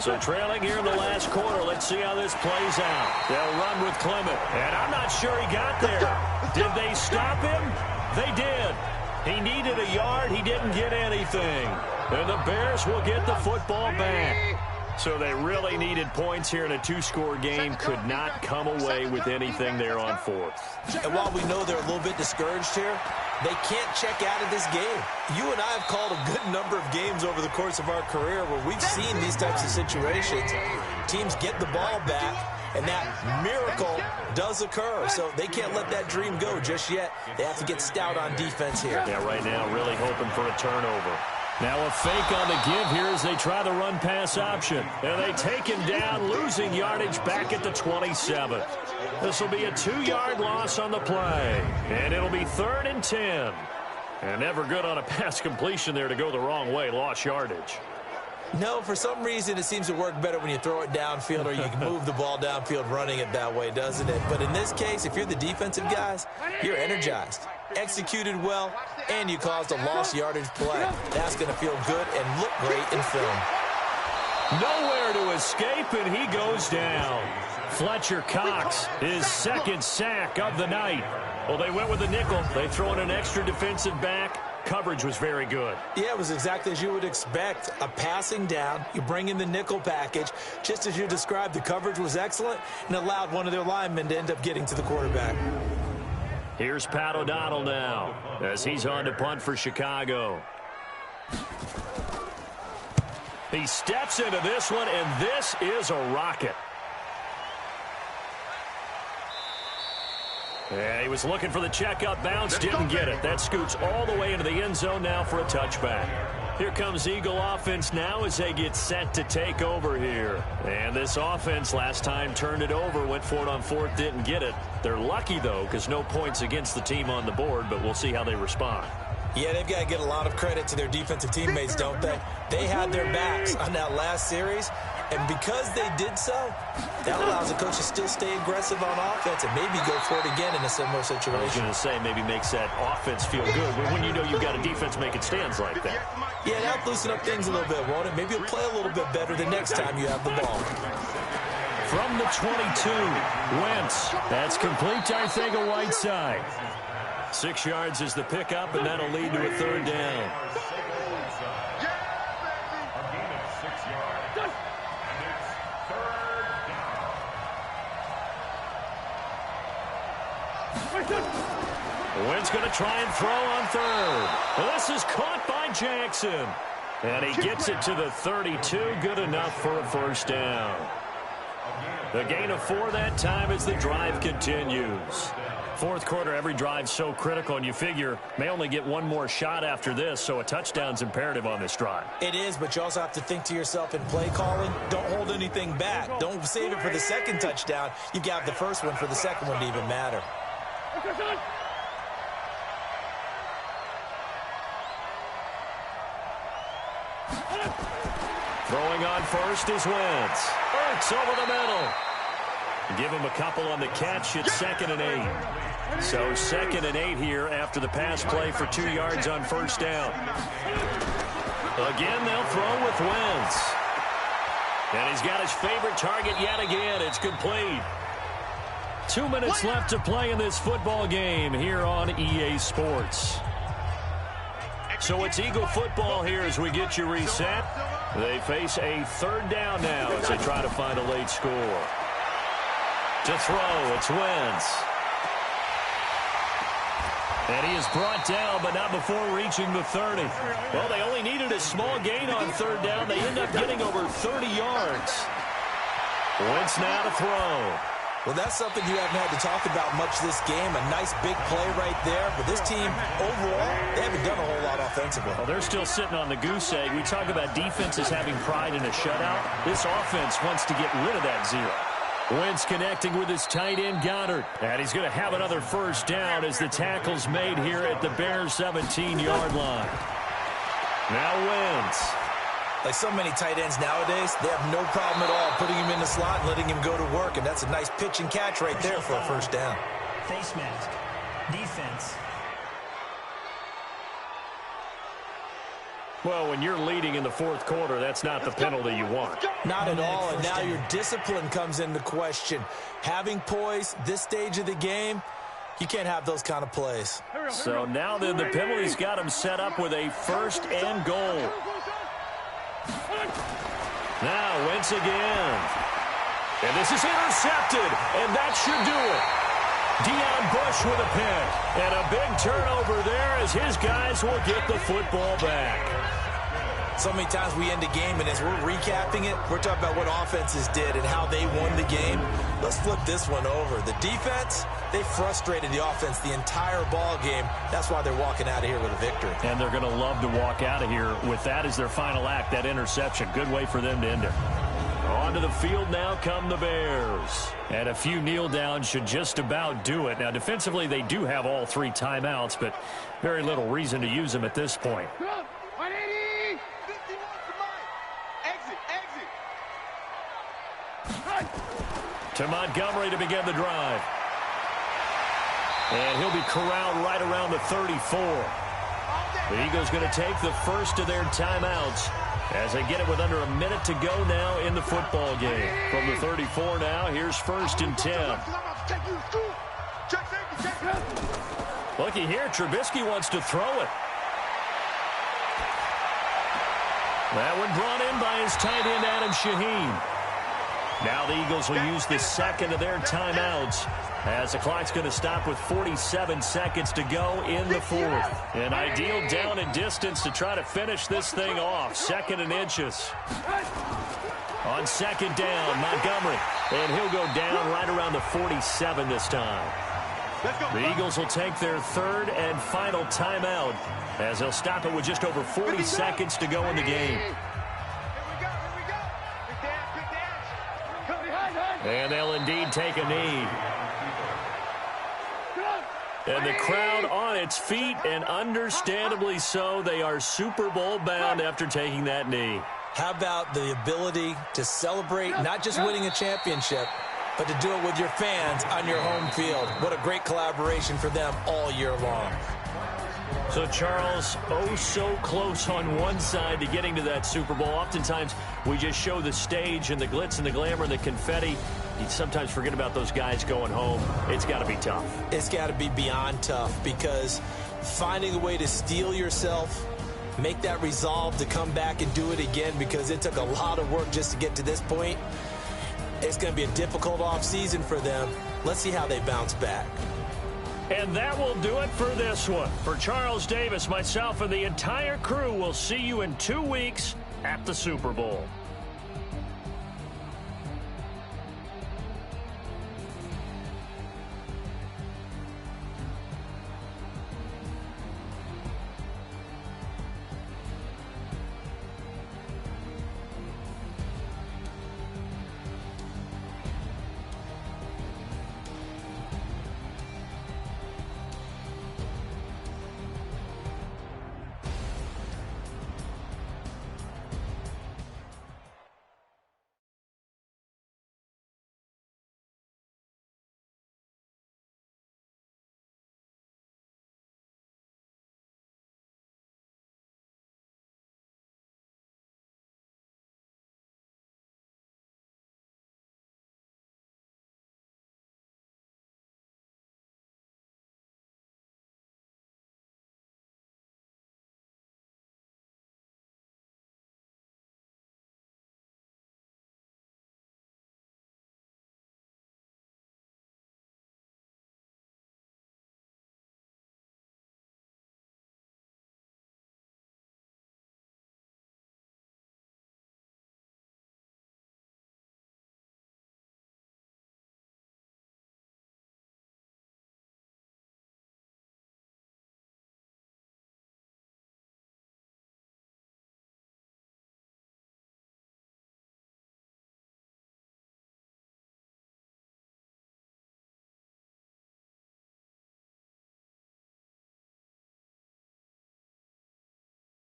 S6: So trailing here in the last quarter. Let's see how this plays out. They'll run with Clement. And I'm not sure he got there. Did they stop him? They did. He needed a yard. He didn't get anything. And the Bears will get the football back. So they really needed points here in a 2-score game. Could not come away with anything there on 4th.
S4: And while we know they're a little bit discouraged here, they can't check out of this game. You and I have called a good number of games over the course of our career where we've seen these types of situations. Teams get the ball back, and that miracle does occur. So they can't let that dream go just yet. They have to get stout on defense here.
S6: Yeah, right now really hoping for a turnover. Now a fake on the give here as they try the run-pass option. And they take him down, losing yardage back at the 27. This will be a 2-yard loss on the play. And it'll be 3rd and 10. And never good on a pass completion there to go the wrong way. Lost yardage.
S4: No, for some reason it seems to work better when you throw it downfield or you can move the ball downfield running it that way, doesn't it? But in this case, if you're the defensive guys, you're energized, executed well, and you caused a lost yardage play. That's going to feel good and look great in film.
S6: Nowhere to escape, and he goes down. Fletcher Cox, his 2nd sack of the night. Well, they went with a nickel. They throw in an extra defensive back. Coverage was very good.
S4: Yeah, it was exactly as you would expect. A passing down, you bring in the nickel package. Just as you described, the coverage was excellent and allowed one of their linemen to end up getting to the quarterback.
S6: Here's Pat O'Donnell now as he's on to punt for Chicago. He steps into this one, and this is a rocket. Yeah, he was looking for the checkup bounce, didn't get it. That scoots all the way into the end zone now for a touchback. Here comes Eagle offense now as they get set to take over here. And this offense last time turned it over, went for it on 4th, didn't get it. They're lucky, though, because no points against the team on the board, but we'll see how they respond.
S4: Yeah, they've got to get a lot of credit to their defensive teammates, don't they? They had their backs on that last series, and because they did so, that allows the coach to still stay aggressive on offense and maybe go for it again in a similar situation.
S6: I was going to say, maybe makes that offense feel good when you know you've got a defense making stands like that.
S4: Yeah, that'll loosen up things a little bit, won't it? Maybe you'll play a little bit better the next time you have the ball.
S6: From the 22, Wentz. That's complete to Arcega-Whiteside. 6 yards is the pickup, and that'll lead to a 3rd down. Wentz going to try and throw on 3rd. Well, this is caught by Jackson. And he gets it to the 32. Good enough for a 1st down. The gain of 4 that time as the drive continues. 4th quarter, every drive so critical, and you figure may only get one more shot after this, so a touchdown's imperative on this drive.
S4: It is, but you also have to think to yourself in play calling, don't hold anything back. Don't save it for the 2nd touchdown. You got the 1st one for the 2nd one to even matter.
S6: Throwing on 1st is Wentz. Ertz over the middle. Give him a couple on the catch. It's 2nd and 8. So 2nd and 8 here after the pass play for 2 yards on 1st down. Again, they'll throw with Wentz. And he's got his favorite target yet again. It's complete. 2 minutes left to play in this football game here on EA Sports. So it's Eagle football here as we get you reset. They face a third down now as they try to find a late score. To throw, it's Wentz. And he is brought down, but not before reaching the 30. Well, they only needed a small gain on third down. They end up getting over 30 yards. Wentz now to throw.
S4: Well, that's something you haven't had to talk about much this game. A nice big play right there. But this team, overall, they haven't done a whole lot offensively.
S6: Well, they're still sitting on the goose egg. We talk about defenses having pride in a shutout. This offense wants to get rid of that zero. Wentz connecting with his tight end, Goddard. And he's going to have another first down as the tackle's made here at the Bears' 17-yard line. Now Wentz.
S4: Like so many tight ends nowadays, they have no problem at all putting him in the slot and letting him go to work. And that's a nice pitch and catch right there for a first down.
S7: Face mask. Defense.
S6: Well, when you're leading in the fourth quarter, that's not the penalty you want.
S4: Not at all, and now your discipline comes into question. Having poise this stage of the game, you can't have those kind of plays.
S6: So now then, the penalty's got him set up with a first and goal. Now Wentz again. And this is intercepted, and that should do it. Deion Bush with a pick. And a big turnover there as his guys will get the football back.
S4: So many times we end a game, and as we're recapping it, we're talking about what offenses did and how they won the game. Let's flip this one over. The defense, they frustrated the offense the entire ball game. That's why they're walking out of here with a victory.
S6: And they're going to love to walk out of here with that as their final act, that interception. Good way for them to end it. Onto the field now come the Bears. And a few kneel downs should just about do it. Now, defensively, they do have all three timeouts, but very little reason to use them at this point. To Montgomery to begin the drive. And he'll be corralled right around the 34. The Eagles going to take the first of their timeouts as they get it with under a minute to go now in the football game. From the 34 now, here's 1st and 10. Looky here, Trubisky wants to throw it. That one brought in by his tight end, Adam Shaheen. Now the Eagles will use the second of their timeouts as the clock's going to stop with 47 seconds to go in the fourth. An ideal down and distance to try to finish this thing off. 2nd and inches. On second down, Montgomery. And he'll go down right around the 47 this time. The Eagles will take their third and final timeout as they'll stop it with just over 40 seconds to go in the game. And they'll indeed take a knee. And the crowd on its feet, and understandably so. They are Super Bowl bound after taking that knee.
S4: How about the ability to celebrate not just winning a championship, but to do it with your fans on your home field? What a great collaboration for them all year long.
S6: So, Charles, oh so close on one side to getting to that Super Bowl. Oftentimes, we just show the stage and the glitz and the glamour and the confetti. You sometimes forget about those guys going home. It's got to be tough.
S4: It's got to be beyond tough, because finding a way to steel yourself, make that resolve to come back and do it again, because it took a lot of work just to get to this point. It's going to be a difficult offseason for them. Let's see how they bounce back.
S6: And that will do it for this one. For Charles Davis, myself, and the entire crew, we'll see you in 2 weeks at the Super Bowl.